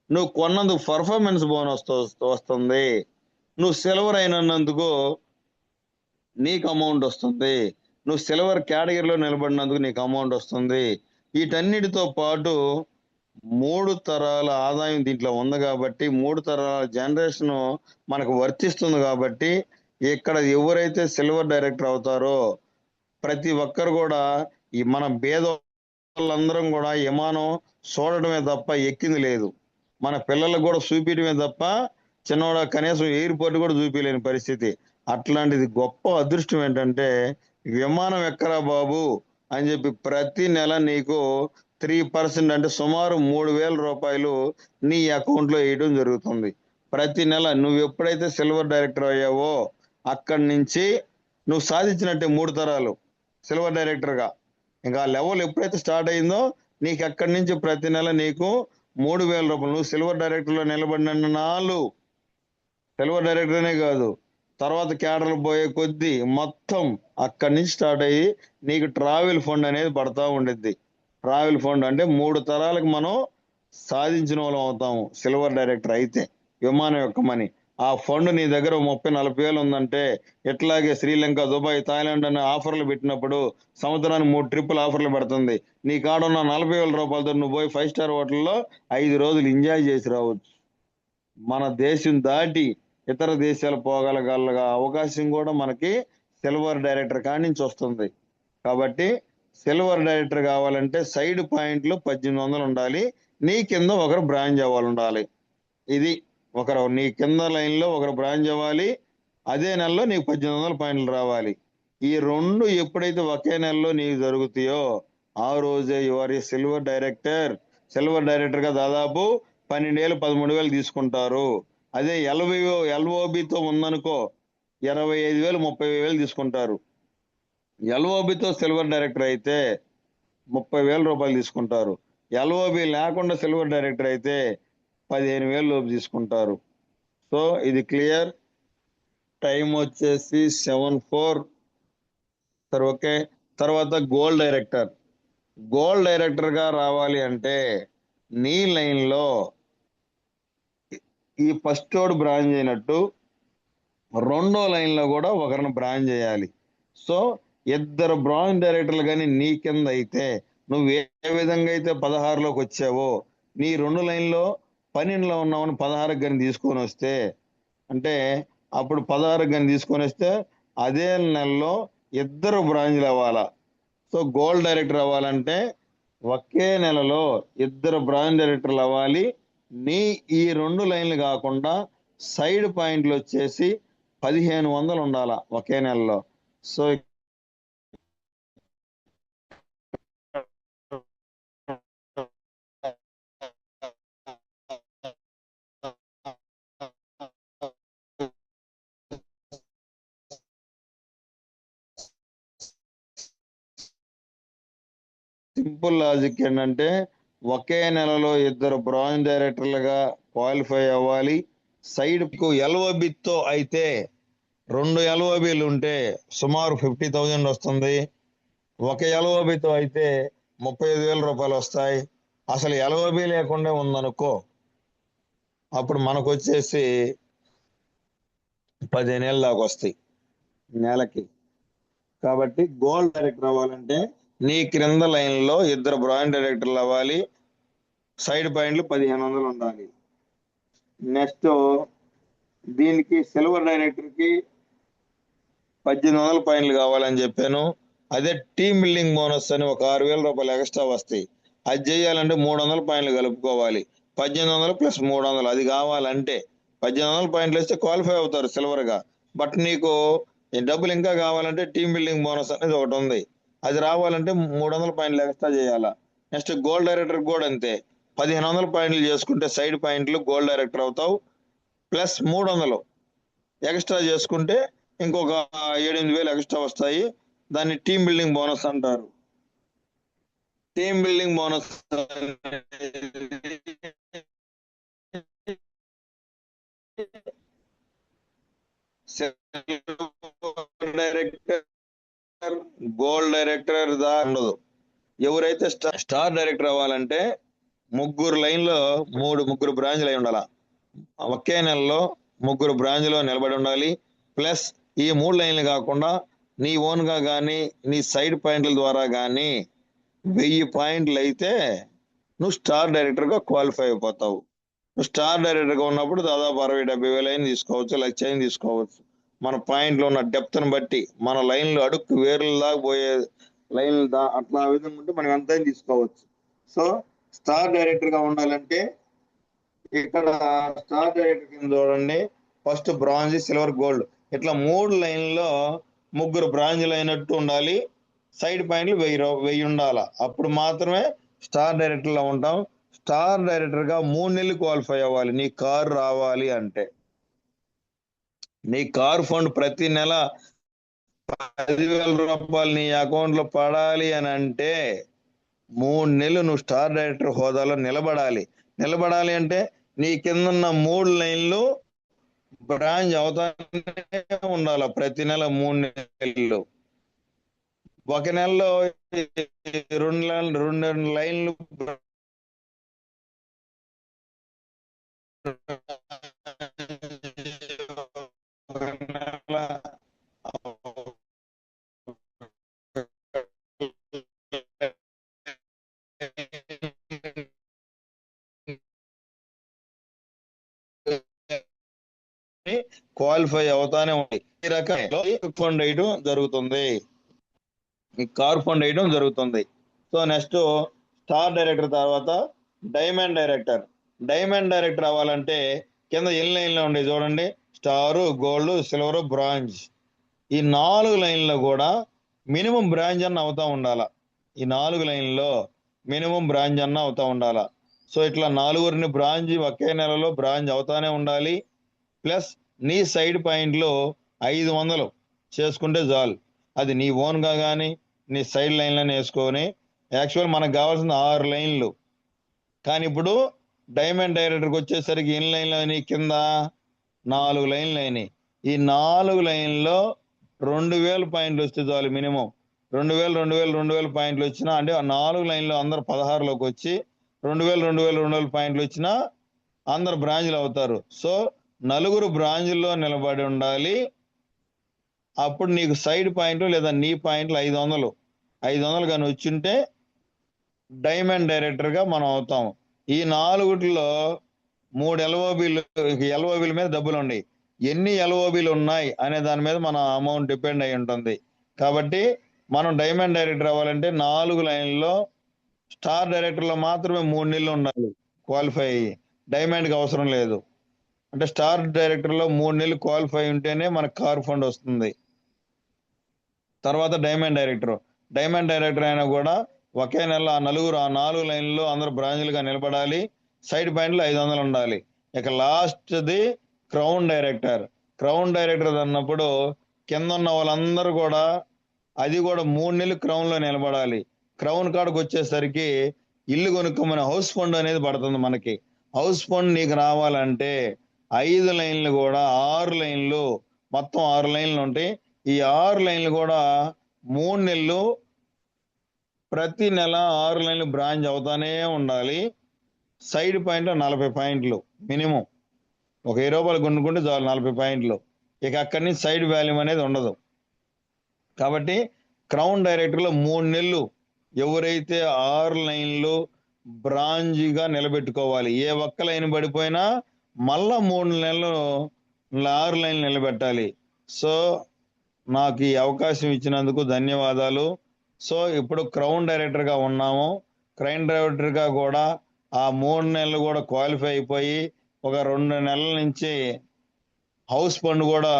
నువ్వు కొన్నందుకు పర్ఫార్మెన్స్ బోనస్ వస్తుంది. నువ్వు సిల్వర్ అయినందుకు నీకు అమౌంట్ వస్తుంది. నువ్వు సిల్వర్ కేటగిరీలో నిలబడినందుకు నీకు అమౌంట్ వస్తుంది. వీటన్నిటితో పాటు 3 తరాల ఆదాయం దీంట్లో ఉంది కాబట్టి, 3 తరాల జనరేషన్ మనకు వర్తిస్తుంది కాబట్టి, ఇక్కడ ఎవరైతే సిల్వర్ డైరెక్టర్ అవుతారో ప్రతి ఒక్కరు కూడా ఈ మన పేదోళ్ళందరం కూడా విమానం చూడటమే తప్ప ఎక్కింది లేదు. మన పిల్లలకు కూడా చూపించడమే తప్ప చిన్నవాడ కనీసం ఎయిర్పోర్ట్ కూడా చూపించలేని పరిస్థితి. అట్లాంటిది గొప్ప అదృష్టం ఏంటంటే, విమానం ఎక్కరా బాబు అని చెప్పి ప్రతి నెల నీకు 3% అంటే సుమారు 3000 రూపాయలు నీ అకౌంట్ లో వేయడం జరుగుతుంది. ప్రతి నెల నువ్వు ఎప్పుడైతే సిల్వర్ డైరెక్టర్ అయ్యావో అక్కడి నుంచి నువ్వు సాధించినట్టే 3 తరాలు సిల్వర్ డైరెక్టర్ గా. ఇంకా లెవెల్ ఎప్పుడైతే స్టార్ట్ అయిందో నీకు అక్కడి నుంచి ప్రతి నెల నీకు 3000 రూపాయలు. నువ్వు సిల్వర్ డైరెక్టర్ లో నిలబడిన నాళ్ళు సిల్వర్ డైరెక్టర్నే కాదు, తర్వాత క్యాడర్లు పోయే కొద్దీ మొత్తం అక్కడి నుంచి స్టార్ట్ అయ్యి నీకు ట్రావెల్ ఫండ్ అనేది పడతా ఉండిద్ది. ట్రావెల్ ఫండ్ అంటే 3 తరాలకు మనం సాధించిన వాళ్ళం అవుతాము సిల్వర్ డైరెక్టర్ అయితే, విమానం యొక్క మనీ. ఆ ఫండ్ నీ దగ్గర 30-40 వేలు ఉందంటే, ఎట్లాగే శ్రీలంక, దుబాయ్, థాయిలాండ్ అనే ఆఫర్లు పెట్టినప్పుడు సంవత్సరానికి 3 ట్రిప్పులు ఆఫర్లు పెడుతుంది. నీ కాడున్న 40,000 రూపాయలతో నువ్వు పోయి 5 స్టార్ హోటల్లో 5 రోజులు ఎంజాయ్ చేసి రావచ్చు. మన దేశం దాటి ఇతర దేశాలు పోగలగల అవకాశం కూడా మనకి సిల్వర్ డైరెక్టర్ కాడి నుంచి వస్తుంది. కాబట్టి సిల్వర్ డైరెక్టర్ కావాలంటే సైడ్ పాయింట్లు 1800 ఉండాలి. నీ కింద ఒకరు బ్రాంచ్ అవ్వాలి ఉండాలి. ఇది ఒకరు నీ కింద లైన్ లో ఒకరు బ్రాంచ్ అవ్వాలి. అదే నెలలో నీకు 1800 పాయింట్లు రావాలి. ఈ 2 ఎప్పుడైతే ఒకే నెలలో నీకు జరుగుతాయో ఆ రోజే your silver director. Silver director గా దాదాపు 12,000 13,000 తీసుకుంటారు. అదే ఎల్ఓబితో ఉందనుకో 25,000 30,000 తీసుకుంటారు. ఎల్ఓబితో సిల్వర్ డైరెక్టర్ అయితే 30,000 రూపాయలు తీసుకుంటారు. ఎల్ఓబి లేకుండా సిల్వర్ డైరెక్టర్ అయితే 15,000 లోపు తీసుకుంటారు. సో ఇది క్లియర్. టైం వచ్చేసి 7:04. సరే, ఓకే. తర్వాత గోల్డ్ డైరెక్టర్. గోల్డ్ డైరెక్టర్ గా రావాలి అంటే నీ లైన్ లో ఈ ఫస్ట్ వాడు బ్రాంచ్ అయినట్టు రెండో లైన్ లో కూడా ఒకరిని బ్రాంచ్ చేయాలి. సో 2 బ్రాంచ్ డైరెక్టర్లు కానీ నీ కింద అయితే, నువ్వు ఏ విధంగా అయితే 16లోకి వచ్చావో నీ 2 లైన్లో 12లో ఉన్నావని 16కి కానీ తీసుకొని వస్తే, అంటే అప్పుడు 16కి కానీ తీసుకొని వస్తే అదే నెలలో 2 బ్రాంచ్లు అవ్వాలా. సో గోల్డ్ డైరెక్టర్ అవ్వాలంటే ఒకే నెలలో 2 బ్రాంచ్ డైరెక్టర్లు అవ్వాలి. నీ ఈ 2 లైన్లు కాకుండా సైడ్ పాయింట్లు వచ్చేసి 1500 ఉండాలా ఒకే నెలలో. సో సింపుల్ లాజిక్ ఏంటంటే ఒకే నెలలో 2 బ్రాంచ్ డైరెక్టర్లుగా క్వాలిఫై అవ్వాలి. సైడ్ కు ఎల్ఓబితో అయితే 2 ఎల్ఓబిలు ఉంటే సుమారు 50,000 వస్తుంది. ఒక ఎల్ఓబితో అయితే 35,000 రూపాయలు వస్తాయి. అసలు ఎల్ఓబి లేకుండా ఉందనుకో, అప్పుడు మనకు వచ్చేసి 15,000 దాకా వస్తాయి నెలకి. కాబట్టి గోల్డ్ డైరెక్టర్ అవ్వాలంటే నీ క్రింద లైన్ లో 2 బ్రాంచ్ డైరెక్టర్లు అవ్వాలి. సైడ్ పాయింట్లు 1500 ఉండాలి. నెక్స్ట్ దీనికి సిల్వర్ డైరెక్టర్ కి 1800 పాయింట్లు కావాలని చెప్పాను. అదే టీమ్ బిల్డింగ్ బోనస్ అని ఒక 6,000 రూపాయలు ఎక్స్ట్రా వస్తాయి. అది చేయాలంటే 300 పాయింట్లు కలుపుకోవాలి. 1800 ప్లస్ 300 అది కావాలంటే 1800 పాయింట్లు వస్తే క్వాలిఫై అవుతారు సిల్వర్ గా. బట్ నీకు ఈ డబ్బులు ఇంకా కావాలంటే టీమ్ బిల్డింగ్ బోనస్ అనేది ఒకటి ఉంది. అది రావాలంటే 300 పాయింట్లు ఎక్స్ట్రా చేయాలా. నెక్స్ట్ గోల్డ్ డైరెక్టర్ కూడా అంతే. 1500 పాయింట్లు చేసుకుంటే సైడ్ పాయింట్లు గోల్డ్ డైరెక్టర్ అవుతావు. ప్లస్ 300 ఎక్స్ట్రా చేసుకుంటే ఇంకొక 7,000-8,000 ఎక్స్ట్రా వస్తాయి. దాన్ని టీమ్ బిల్డింగ్ బోనస్ అంటారు. Team building bonus director gold director దా ఉండదు. ఎవరైతే స్టార్ డైరెక్టర్ అవ్వాలంటే ముగ్గురు లైన్లో ముగ్గురు బ్రాంచ్లు అయి ఉండాల. ఒకే నెలలో ముగ్గురు బ్రాంచ్లో నిలబడి ఉండాలి. ప్లస్ ఈ 3 లైన్లు కాకుండా నీ ఓన్ గా కానీ నీ సైడ్ పాయింట్ల ద్వారా కానీ 1000 పాయింట్లు అయితే నువ్వు స్టార్ డైరెక్టర్ గా క్వాలిఫై అయిపోతావు. నువ్వు స్టార్ డైరెక్టర్ గా ఉన్నప్పుడు దాదాపు 60,000-70,000 అయిన తీసుకోవచ్చు, 1,00,000 అయిన తీసుకోవచ్చు. మన పాయింట్లు ఉన్న డెప్త్ ని బట్టి మన లైన్లు అడుక్కు వేర్ల దాకా పోయే లైన్లు అట్లా విధంగా ఉంటే మనం ఎంత తీసుకోవచ్చు. సో స్టార్ డైరెక్టర్ గా ఉండాలంటే ఇక్కడ స్టార్ డైరెక్టర్ కింద చూడండి, ఫస్ట్ బ్రాంజ్, సిల్వర్, గోల్డ్ ఇట్లా 3 లైన్లో ముగ్గురు బ్రాంజ్లు అయినట్టు ఉండాలి. సైడ్ పాయింట్లు 1000 ఉండాలి. అప్పుడు మాత్రమే స్టార్ డైరెక్టర్ లో ఉంటాం. స్టార్ డైరెక్టర్ గా 3 నెలలు క్వాలిఫై అవ్వాలి. నీ కారు రావాలి అంటే నీ కారు ఫండ్ ప్రతి నెల 10,000 రూపాయలు నీ అకౌంట్ లో పడాలి అని అంటే 3 నెలలు నువ్వు స్టార్ డైరెక్టర్ హోదాలో నిలబడాలి. నిలబడాలి అంటే నీ కింద ఉన్న 3 లైన్లు బ్రాంచ్ అవుతానే ఉండాలి. ప్రతి నెల 3 నెలలు. ఒక నెలలో 2 లైన్లు క్వాలిఫై అవుతానే ఉంది. ఈ రకంగా ఫండ్ వేయడం జరుగుతుంది, ఈ కార్ ఫండ్ వేయడం జరుగుతుంది. సో నెక్స్ట్ స్టార్ డైరెక్టర్ తర్వాత డైమండ్ డైరెక్టర్. డైమండ్ డైరెక్టర్ అవ్వాలంటే కింద ఎన్ని లైన్లు ఉండే చూడండి, స్టారు, గోల్డ్, సిల్వర్, బ్రాంజ్. ఈ 4 లైన్లో కూడా మినిమం బ్రాంచ్ అన్న అవుతా ఉండాల. ఈ 4 లైన్లో మినిమం బ్రాంచ్ అన్న అవుతా ఉండాల. సో ఇట్లా 4గురిని బ్రాంచ్ ఒకే నెలలో బ్రాంచ్ అవుతానే ఉండాలి. ప్లస్ నీ సైడ్ పాయింట్లు 500 చేసుకుంటే చాలు. అది నీ ఓన్ గా కానీ నీ సైడ్ లైన్లను వేసుకొని, యాక్చువల్ మనకు కావాల్సిన 6 లైన్లు. కానీ ఇప్పుడు డైమండ్ డైరెక్టర్కి వచ్చేసరికి ఎన్ని లైన్లు అయినాయి, కింద 4 లైన్లు అయినాయి. ఈ 4 లైన్లో 2,000 పాయింట్లు వస్తే చాలు. మినిమం 2,000 పాయింట్లు వచ్చినా అంటే 4 లైన్లో అందరు 16లోకి వచ్చి 2,000 పాయింట్లు వచ్చినా అందరు బ్రాంచ్లు అవుతారు. సో 4 బ్రాంచ్ల్లో నిలబడి ఉండాలి. అప్పుడు నీకు సైడ్ పాయింట్ లేదా నీ పాయింట్లు 500 కానీ వచ్చింటే డైమండ్ డైరెక్టర్ గా మనం అవుతాం. ఈ 4లో 3 ఎల్ఓబీల మీద డబ్బులు ఉన్నాయి. ఎన్ని ఎల్ఓబీలు ఉన్నాయి అనే దాని మీద మన అమౌంట్ డిపెండ్ అయి ఉంటుంది. కాబట్టి మనం డైమండ్ డైరెక్టర్ అవ్వాలంటే 4 లైన్లో స్టార్ డైరెక్టర్ లో మాత్రమే 3 నెలలు ఉండాలి క్వాలిఫై అయ్యి. డైమండ్కి అవసరం లేదు. అంటే స్టార్ డైరెక్టర్లో 3 నెలలు క్వాలిఫై ఉంటేనే మనకు కార్ ఫండ్ వస్తుంది. తర్వాత డైమండ్ డైరెక్టర్ అయినా కూడా ఒకే నెల ఆ 4 లైన్లో అందరూ బ్రాంచ్లుగా నిలబడాలి. సైడ్ పాయింట్లు 500 ఉండాలి. ఇక లాస్ట్ది క్రౌన్ డైరెక్టర్ అన్నప్పుడు కింద ఉన్న వాళ్ళందరూ కూడా అది కూడా 3 నెలలు క్రౌన్లో నిలబడాలి. క్రౌన్ కాడకు వచ్చేసరికి ఇల్లు కొనుక్కోమని హౌస్ ఫండ్ అనేది పడుతుంది మనకి. హౌస్ ఫండ్ నీకు రావాలంటే 5 లైన్లు కూడా 6 లైన్లు, మొత్తం 6 లైన్లు ఉంటాయి. ఈ 6 లైన్లు కూడా 3 నెలలు ప్రతి నెల 6 లైన్లు బ్రాంచ్ అవుతానే ఉండాలి. సైడ్ పాయింట్ 40 పాయింట్లు మినిమం. ఒక 20 రూపాయలు కొనుక్కుంటే చాలు 40 పాయింట్లు. ఇక అక్కడి నుంచి సైడ్ వాల్యూమ్ అనేది ఉండదు. కాబట్టి క్రౌన్ డైరెక్టర్లో 3 నెలలు ఎవరైతే 6 లైన్లు బ్రాంజ్గా నిలబెట్టుకోవాలి. ఏ ఒక్క లైన్ పడిపోయినా మళ్ళా 3 నెలలు 6 లైన్లు నిలబెట్టాలి. సో నాకు ఈ అవకాశం ఇచ్చినందుకు ధన్యవాదాలు. సో ఇప్పుడు క్రౌన్ డైరెక్టర్గా ఉన్నాము. క్రౌన్ డైరెక్టర్గా కూడా ఆ 3 నెలలు కూడా క్వాలిఫై అయిపోయి ఒక 2 నెలల నుంచి హౌస్ ఫండ్ కూడా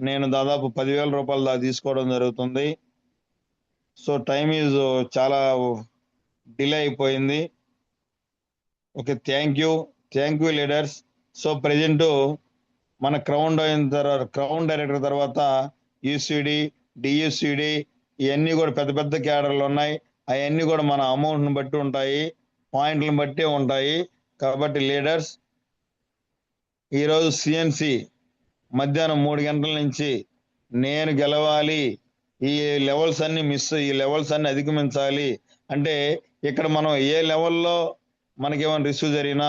నేను దాదాపు 10,000 రూపాయలు దాకా తీసుకోవడం జరుగుతుంది. సో టైం ఈజ్ చాలా డిలే అయిపోయింది. Okay, thank you leaders. So present మన క్రౌన్ డైరెక్టర్ తర్వాత యూసిడి, డియూసిడి ఇవన్నీ కూడా పెద్ద పెద్ద క్యాడర్లు ఉన్నాయి. అవన్నీ కూడా మన అమౌంట్ని బట్టి ఉంటాయి, పాయింట్లను బట్టి ఉంటాయి. కాబట్టి లీడర్స్, ఈరోజు సిఎన్సి మధ్యాహ్నం 3 గంటల నుంచి నేను గెలవాలి, ఈ లెవెల్స్ అన్ని అధిగమించాలి అంటే ఇక్కడ మనం ఏ లెవెల్లో మనకేమైనా రిస్క్ జరిగినా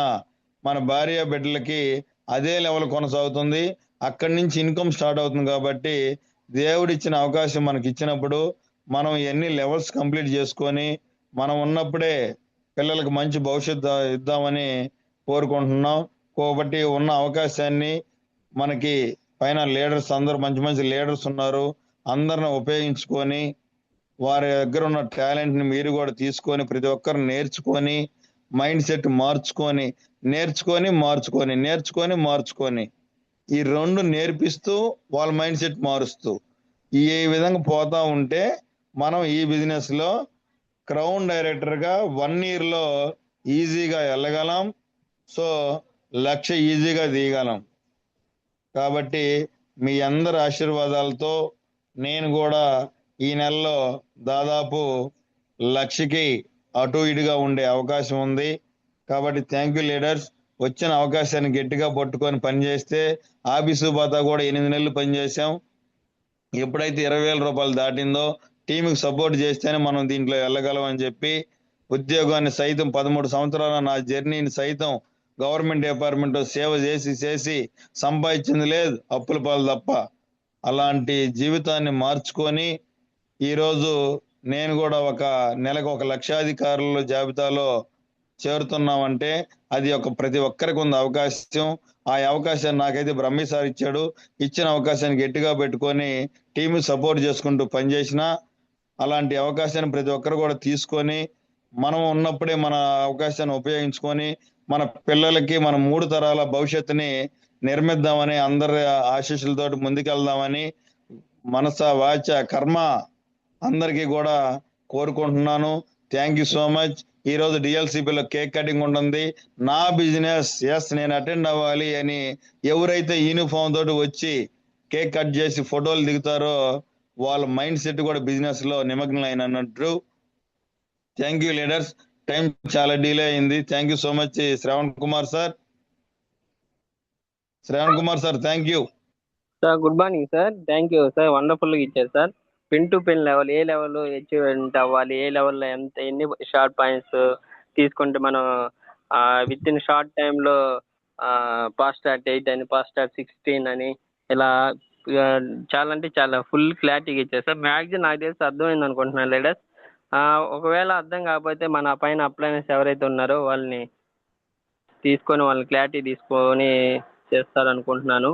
మన భార్య బిడ్డలకి అదే లెవెల్ కొనసాగుతుంది. అక్కడి నుంచి ఇన్కమ్ స్టార్ట్ అవుతుంది. కాబట్టి దేవుడిచ్చిన అవకాశం మనకి ఇచ్చినప్పుడు మనం ఎన్ని లెవెల్స్ కంప్లీట్ చేసుకొని మనం ఉన్నప్పుడే పిల్లలకు మంచి భవిష్యత్తు ఇద్దామని కోరుకుంటున్నాం. కాబట్టి ఉన్న అవకాశాన్ని మనకి పైన లీడర్స్ అందరూ మంచి లీడర్స్ ఉన్నారు. అందరిని ఉపయోగించుకొని వారి దగ్గర ఉన్న టాలెంట్ని మీరు కూడా తీసుకొని ప్రతి ఒక్కరు నేర్చుకొని మైండ్ సెట్ మార్చుకొని ఈ 2 నేర్పిస్తూ వాళ్ళ మైండ్ సెట్ మారుస్తూ ఈ విధంగా పోతా ఉంటే మనం ఈ బిజినెస్లో క్రౌన్ డైరెక్టర్గా 1 ఇయర్లో ఈజీగా వెళ్ళగలం. సో లక్ష ఈజీగా తీయగలం. కాబట్టి మీ అందరి ఆశీర్వాదాలతో నేను కూడా ఈ నెలలో దాదాపు లక్షకి అటు ఇటుగా ఉండే అవకాశం ఉంది. కాబట్టి థ్యాంక్ యూ లీడర్స్. వచ్చిన అవకాశాన్ని గట్టిగా పట్టుకొని పనిచేస్తే ఆఫీసు బాతా కూడా 8 నెలలు పనిచేసాం. ఎప్పుడైతే 20,000 రూపాయలు దాటిందో టీంకి సపోర్ట్ చేస్తేనే మనం దీంట్లో వెళ్ళగలం అని చెప్పి ఉద్యోగాన్ని సైతం 13 సంవత్సరాల నా జర్నీని సైతం గవర్నమెంట్ డిపార్ట్మెంట్ సేవ చేసి సంపాదించింది లేదు, అప్పుల పాలు తప్ప. అలాంటి జీవితాన్ని మార్చుకొని ఈరోజు నేను కూడా ఒక నెలకు 1 లక్షాధికారుల జాబితాలో చేరుతున్నామంటే అది ప్రతి ఒక్కరికి ఉంది అవకాశం. ఆ అవకాశాన్ని నాకైతే బ్రహ్మి సార్ ఇచ్చాడు. ఇచ్చిన అవకాశాన్ని గట్టిగా పెట్టుకొని టీం సపోర్ట్ చేసుకుంటూ పనిచేసిన అలాంటి అవకాశాన్ని ప్రతి ఒక్కరు కూడా తీసుకొని మనం ఉన్నప్పుడే మన అవకాశాన్ని ఉపయోగించుకొని మన పిల్లలకి మన 3 తరాల భవిష్యత్తుని నిర్మిద్దామని అందరి ఆశీస్సులతో ముందుకెళ్దామని మనస వాచ కర్మ అందరికీ కూడా కోరుకుంటున్నాను. Thank you so much. ఈ రోజు డిఎల్సిపిలో కేక్ కటింగ్ ఉంటుంది. నా బిజినెస్, నేను అటెండ్ అవ్వాలి అని ఎవరైతే యూనిఫామ్ తోటి వచ్చి కేక్ కట్ చేసి ఫోటోలు దిగుతారో వాళ్ళ మైండ్ సెట్ కూడా బిజినెస్ లో నిమగ్నం అయినట్టు. Thank you leaders. టైం చాలా డిలే అయింది. Thank you so much Shravan Kumar sir. Thank you sir. Good morning sir. Thank you sir. వండర్ఫుల్గా ఇచ్చారు సార్. పిన్ టు పిన్ లెవెల్, ఏ లెవెల్ అచీవ్మెంట్ అవ్వాలి, ఏ లెవెల్లో ఎన్ని షార్ట్ పాయింట్స్ తీసుకుంటే మనం విత్ ఇన్ షార్ట్ టైంలో పాస్ స్టార్ట్ 8 అని, పాస్ స్టార్ట్ 16 అని ఇలా చాలా అంటే చాలా ఫుల్ క్లారిటీగా ఇచ్చారు సార్. మ్యాక్సిమం నాకు తెలిసి అర్థమైంది అనుకుంటున్నాను లీడర్స్. ఒకవేళ అర్థం కాకపోతే మన పైన అప్లైనర్స్ ఎవరైతే ఉన్నారో వాళ్ళని తీసుకొని వాళ్ళని క్లారిటీ తీసుకొని చేస్తారనుకుంటున్నాను.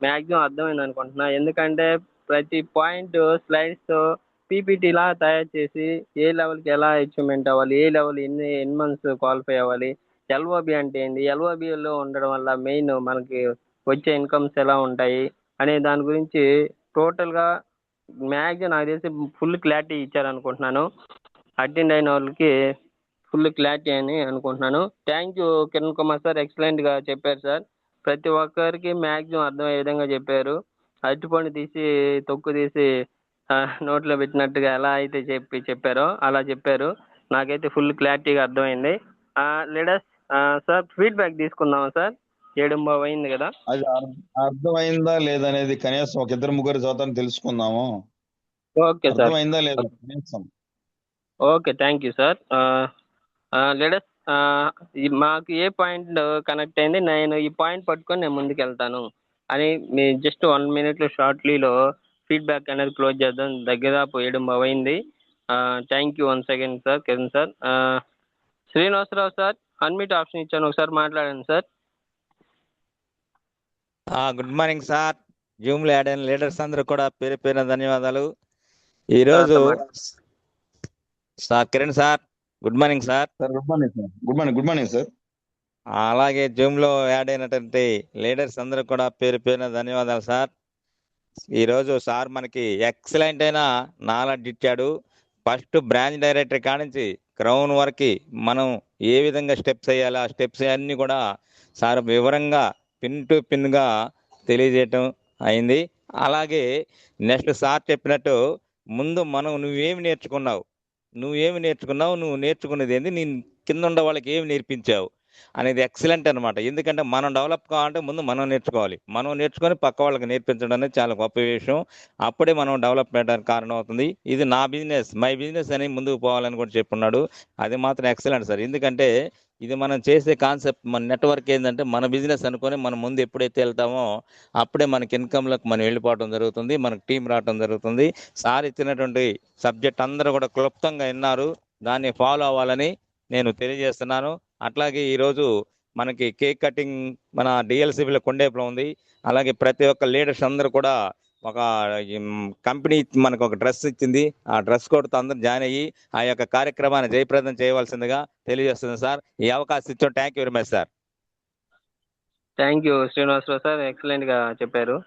మ్యాక్సిమం అర్థమైంది అనుకుంటున్నా. ఎందుకంటే ప్రతి పాయింట్ స్లైడ్స్ పీపీటీలా తయారు చేసి ఏ లెవెల్కి ఎలా అచీవ్మెంట్ అవ్వాలి, ఏ లెవెల్ ఎన్ని మంత్స్ క్వాలిఫై అవ్వాలి, ఎల్ఓబి అంటే ఏంటి, ఎల్ఓబిలో ఉండడం వల్ల మెయిన్ మనకి వచ్చే ఇన్కమ్స్ ఎలా ఉంటాయి అనే దాని గురించి టోటల్గా మ్యాక్సిమం నాకు తెలిసి ఫుల్ క్లారిటీ ఇచ్చారనుకుంటున్నాను. అటెండ్ అయిన వాళ్ళకి ఫుల్ క్లారిటీ అని అనుకుంటున్నాను. Thank you Kiran Kumar sir, ఎక్సలెంట్గా చెప్పారు సార్. ప్రతి ఒక్కరికి మ్యాక్సిమం అర్థమయ్యే విధంగా చెప్పారు. అరటిపండు తీసి తొక్కు తీసి నోట్లో పెట్టినట్టుగా ఎలా అయితే చెప్పారో అలా చెప్పారు. నాకైతే ఫుల్ క్లారిటీగా అర్థమైంది. లీడర్స్ సార్ ఫీడ్బ్యాక్ తీసుకుందామా సార్? 7:30 అయింది కదా. అది అర్థమైందా లేదనేది కనీసం ఒక ఇద్దరు ముగ్గురు చదువుతాను తెలుసుకుందాము. Okay sir. అర్థమైందా లేదా కనీసం. Okay, thank you sir. Leaders మాకు ఏ పాయింట్ కనెక్ట్ అయింది, నేను ఈ పాయింట్ పట్టుకొని నేను ముందుకు వెళ్తాను అని మీ జస్ట్ 1 minute షార్ట్లీలో ఫీడ్బ్యాక్ అనేది క్లోజ్ చేద్దాం. దగ్గరదాపు 7:30 అయింది. Thank you once again sir Kiran sir. Srinivasarao sir, unmute option ఇచ్చాను, ఒకసారి మాట్లాడండి సార్. Good morning sir. జూమ్లో యాడ్ అయిన లీడర్స్ అందరూ కూడా పేరు పేరున ధన్యవాదాలు. ఈరోజు sir Kiran sir, good morning sir. Good morning sir. Good morning sir. అలాగే జూమ్లో యాడ్ అయినటువంటి లీడర్స్ అందరూ కూడా పేరు పేరున ధన్యవాదాలు సార్. ఈరోజు సార్ మనకి ఎక్సలెంట్ అయిన నాలెడ్జ్ ఇచ్చాడు. ఫస్ట్ బ్రాంచ్ డైరెక్టర్ కానించి క్రౌన్ వరకు మనం ఏ విధంగా స్టెప్స్ వేయాలి, ఆ స్టెప్స్ అన్నీ కూడా సార్ వివరంగా పిన్ టు పిన్గా తెలియజేయటం అయింది. అలాగే నెక్స్ట్ సార్ చెప్పినట్టు ముందు నువ్వేమి నేర్చుకున్నావు, నువ్వు నేర్చుకున్నది ఏంది, నీ కింద ఉండే వాళ్ళకి ఏమి నేర్పించావు అనేది ఎక్సలెంట్ అనమాట. ఎందుకంటే మనం డెవలప్ కావాలంటే ముందు మనం నేర్చుకోవాలి. మనం నేర్చుకొని పక్క వాళ్ళకి నేర్పించడం అనేది చాలా గొప్ప విషయం. అప్పుడే మనం డెవలప్మెంట్ కారణం అవుతుంది. ఇది నా బిజినెస్, మై బిజినెస్ అని ముందుకు పోవాలని కూడా చెప్పున్నాడు. అది మాత్రం ఎక్సలెంట్ సార్. ఎందుకంటే ఇది మనం చేసే కాన్సెప్ట్, మన నెట్వర్క్ ఏంటంటే మన బిజినెస్ అనుకొని మనం ముందు ఎప్పుడైతే వెళ్తామో అప్పుడే మనకి ఇన్కమ్లోకి మనం వెళ్ళిపోవడం జరుగుతుంది, మనకు టీం రావడం జరుగుతుంది. సార్ ఇచ్చినటువంటి సబ్జెక్ట్ అందరూ కూడా క్లుప్తంగా విన్నారు, దాన్ని ఫాలో అవ్వాలని నేను తెలియజేస్తున్నాను. అట్లాగే ఈరోజు మనకి కేక్ కటింగ్ మన డిఎల్సిబిలో కొండేపులో ఉంది. అలాగే ప్రతి ఒక్క లీడర్స్ అందరూ కూడా ఒక కంపెనీ మనకు ఒక డ్రెస్ ఇచ్చింది, ఆ డ్రెస్ కోడ్తో అందరూ జాయిన్ అయ్యి ఆ యొక్క కార్యక్రమాన్ని జయప్రదం చేయవలసిందిగా తెలియజేస్తుంది సార్. ఈ అవకాశం ఇచ్చాం. Thank you very much sir. Thank you Srinivasarao sir, ఎక్సలెంట్గా చెప్పారు.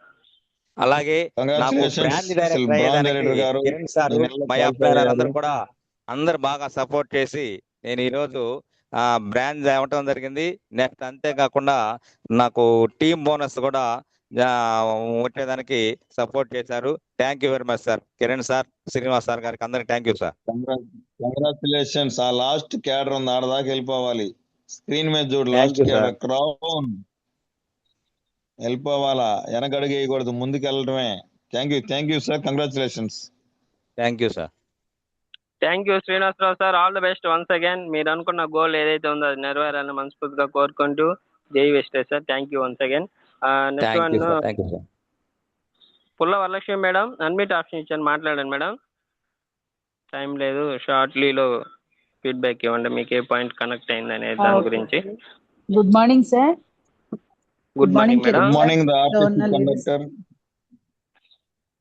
అలాగే నాకు బ్రాంచ్ డైరెక్టర్ అయ్యేదానికి కిరణ్ సార్, మై అప్లైనర్ అందరూ కూడా అందరు బాగా సపోర్ట్ చేసి నేను ఈరోజు బ్రాంచ్ అవ్వటం జరిగింది. నెక్స్ట్ అంతేకాకుండా నాకు టీమ్ బోనస్ కూడా వచ్చేదానికి సపోర్ట్ చేశారు. Thank you very much sir. Kiran sir, Srinivas sir గారికి అందరికి థ్యాంక్ యూ సార్. కంగ్రాచులేషన్స్. ఆ లాస్ట్ క్యాడర్ ఉంది, ఆడదాకా వెళ్ళిపోవాలి. స్క్రీన్ మీద చూడు, లాస్ట్ క్యాడర్ క్రౌన్ వెళ్ళిపోవాలా, వెనకడుగు వేయకూడదు, ముందుకు వెళ్ళడమే. Thank you sir. Congratulations. Thank you sir. Thank you Srinivasarao sir, all the best once again. మీరు అనుకున్న గోల్ ఏదైతే ఉందో అది నెరవేరాలని మనస్ఫూర్తిగా కోరుకుంటూ జై Vestige sir. Thank you once again. Next one Pulla Varalakshmi madam, అన్మిట్ option ఇచ్చాను, మాట్లాడండి మేడం. టైం లేదు, షార్ట్లీలో ఫీడ్బ్యాక్ ఇవ్వండి, మీకు ఏ పాయింట్ కనెక్ట్ అయింది అనే దాని గురించి. Good morning sir. Good morning madam. Good morning conductor.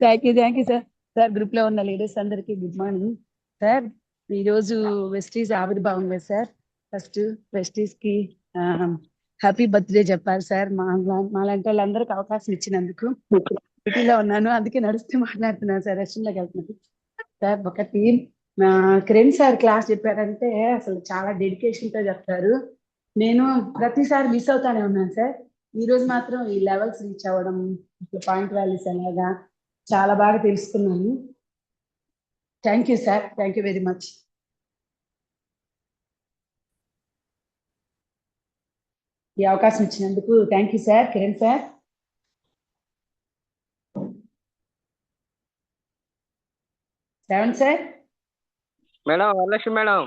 Thank you sir. Sir group లో ఉన్న లీడర్స్ అందరికి గుడ్ మార్నింగ్ సార్. ఈరోజు వెస్టీజ్ ఆవిర్భావం కదా సార్. ఫస్ట్ వెస్టీజ్ కి హ్యాపీ బర్త్డే చెప్పాలి సార్. మాలాంటి వాళ్ళందరికి అవకాశం ఇచ్చినందుకు. సిటీలో ఉన్నాను, అందుకే నడుస్తూ మాట్లాడుతున్నాను సార్, రెస్టారెంట్లోకి వెళ్తున్నాను సార్. ఒకటి కిరణ్ సార్ క్లాస్ చెప్పారంటే అసలు చాలా డెడికేషన్ తో చెప్తారు. నేను ప్రతిసారి మిస్ అవుతానే ఉన్నాను సార్. ఈ రోజు మాత్రం ఈ లెవెల్స్ రీచ్ అవ్వడం, పాయింట్ వాల్యూస్ అలాగా చాలా బాగా తెలుసుకున్నాను. Thank you sir. Thank you very much. ఈ అవకాశం ఇచ్చినందుకు thank you sir. Kiran sir. Shravan sir. Madam Varalakshmi madam,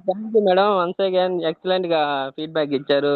thank you madam. Once again excellent గా ఫీడ్బ్యాక్ ఇచ్చారు.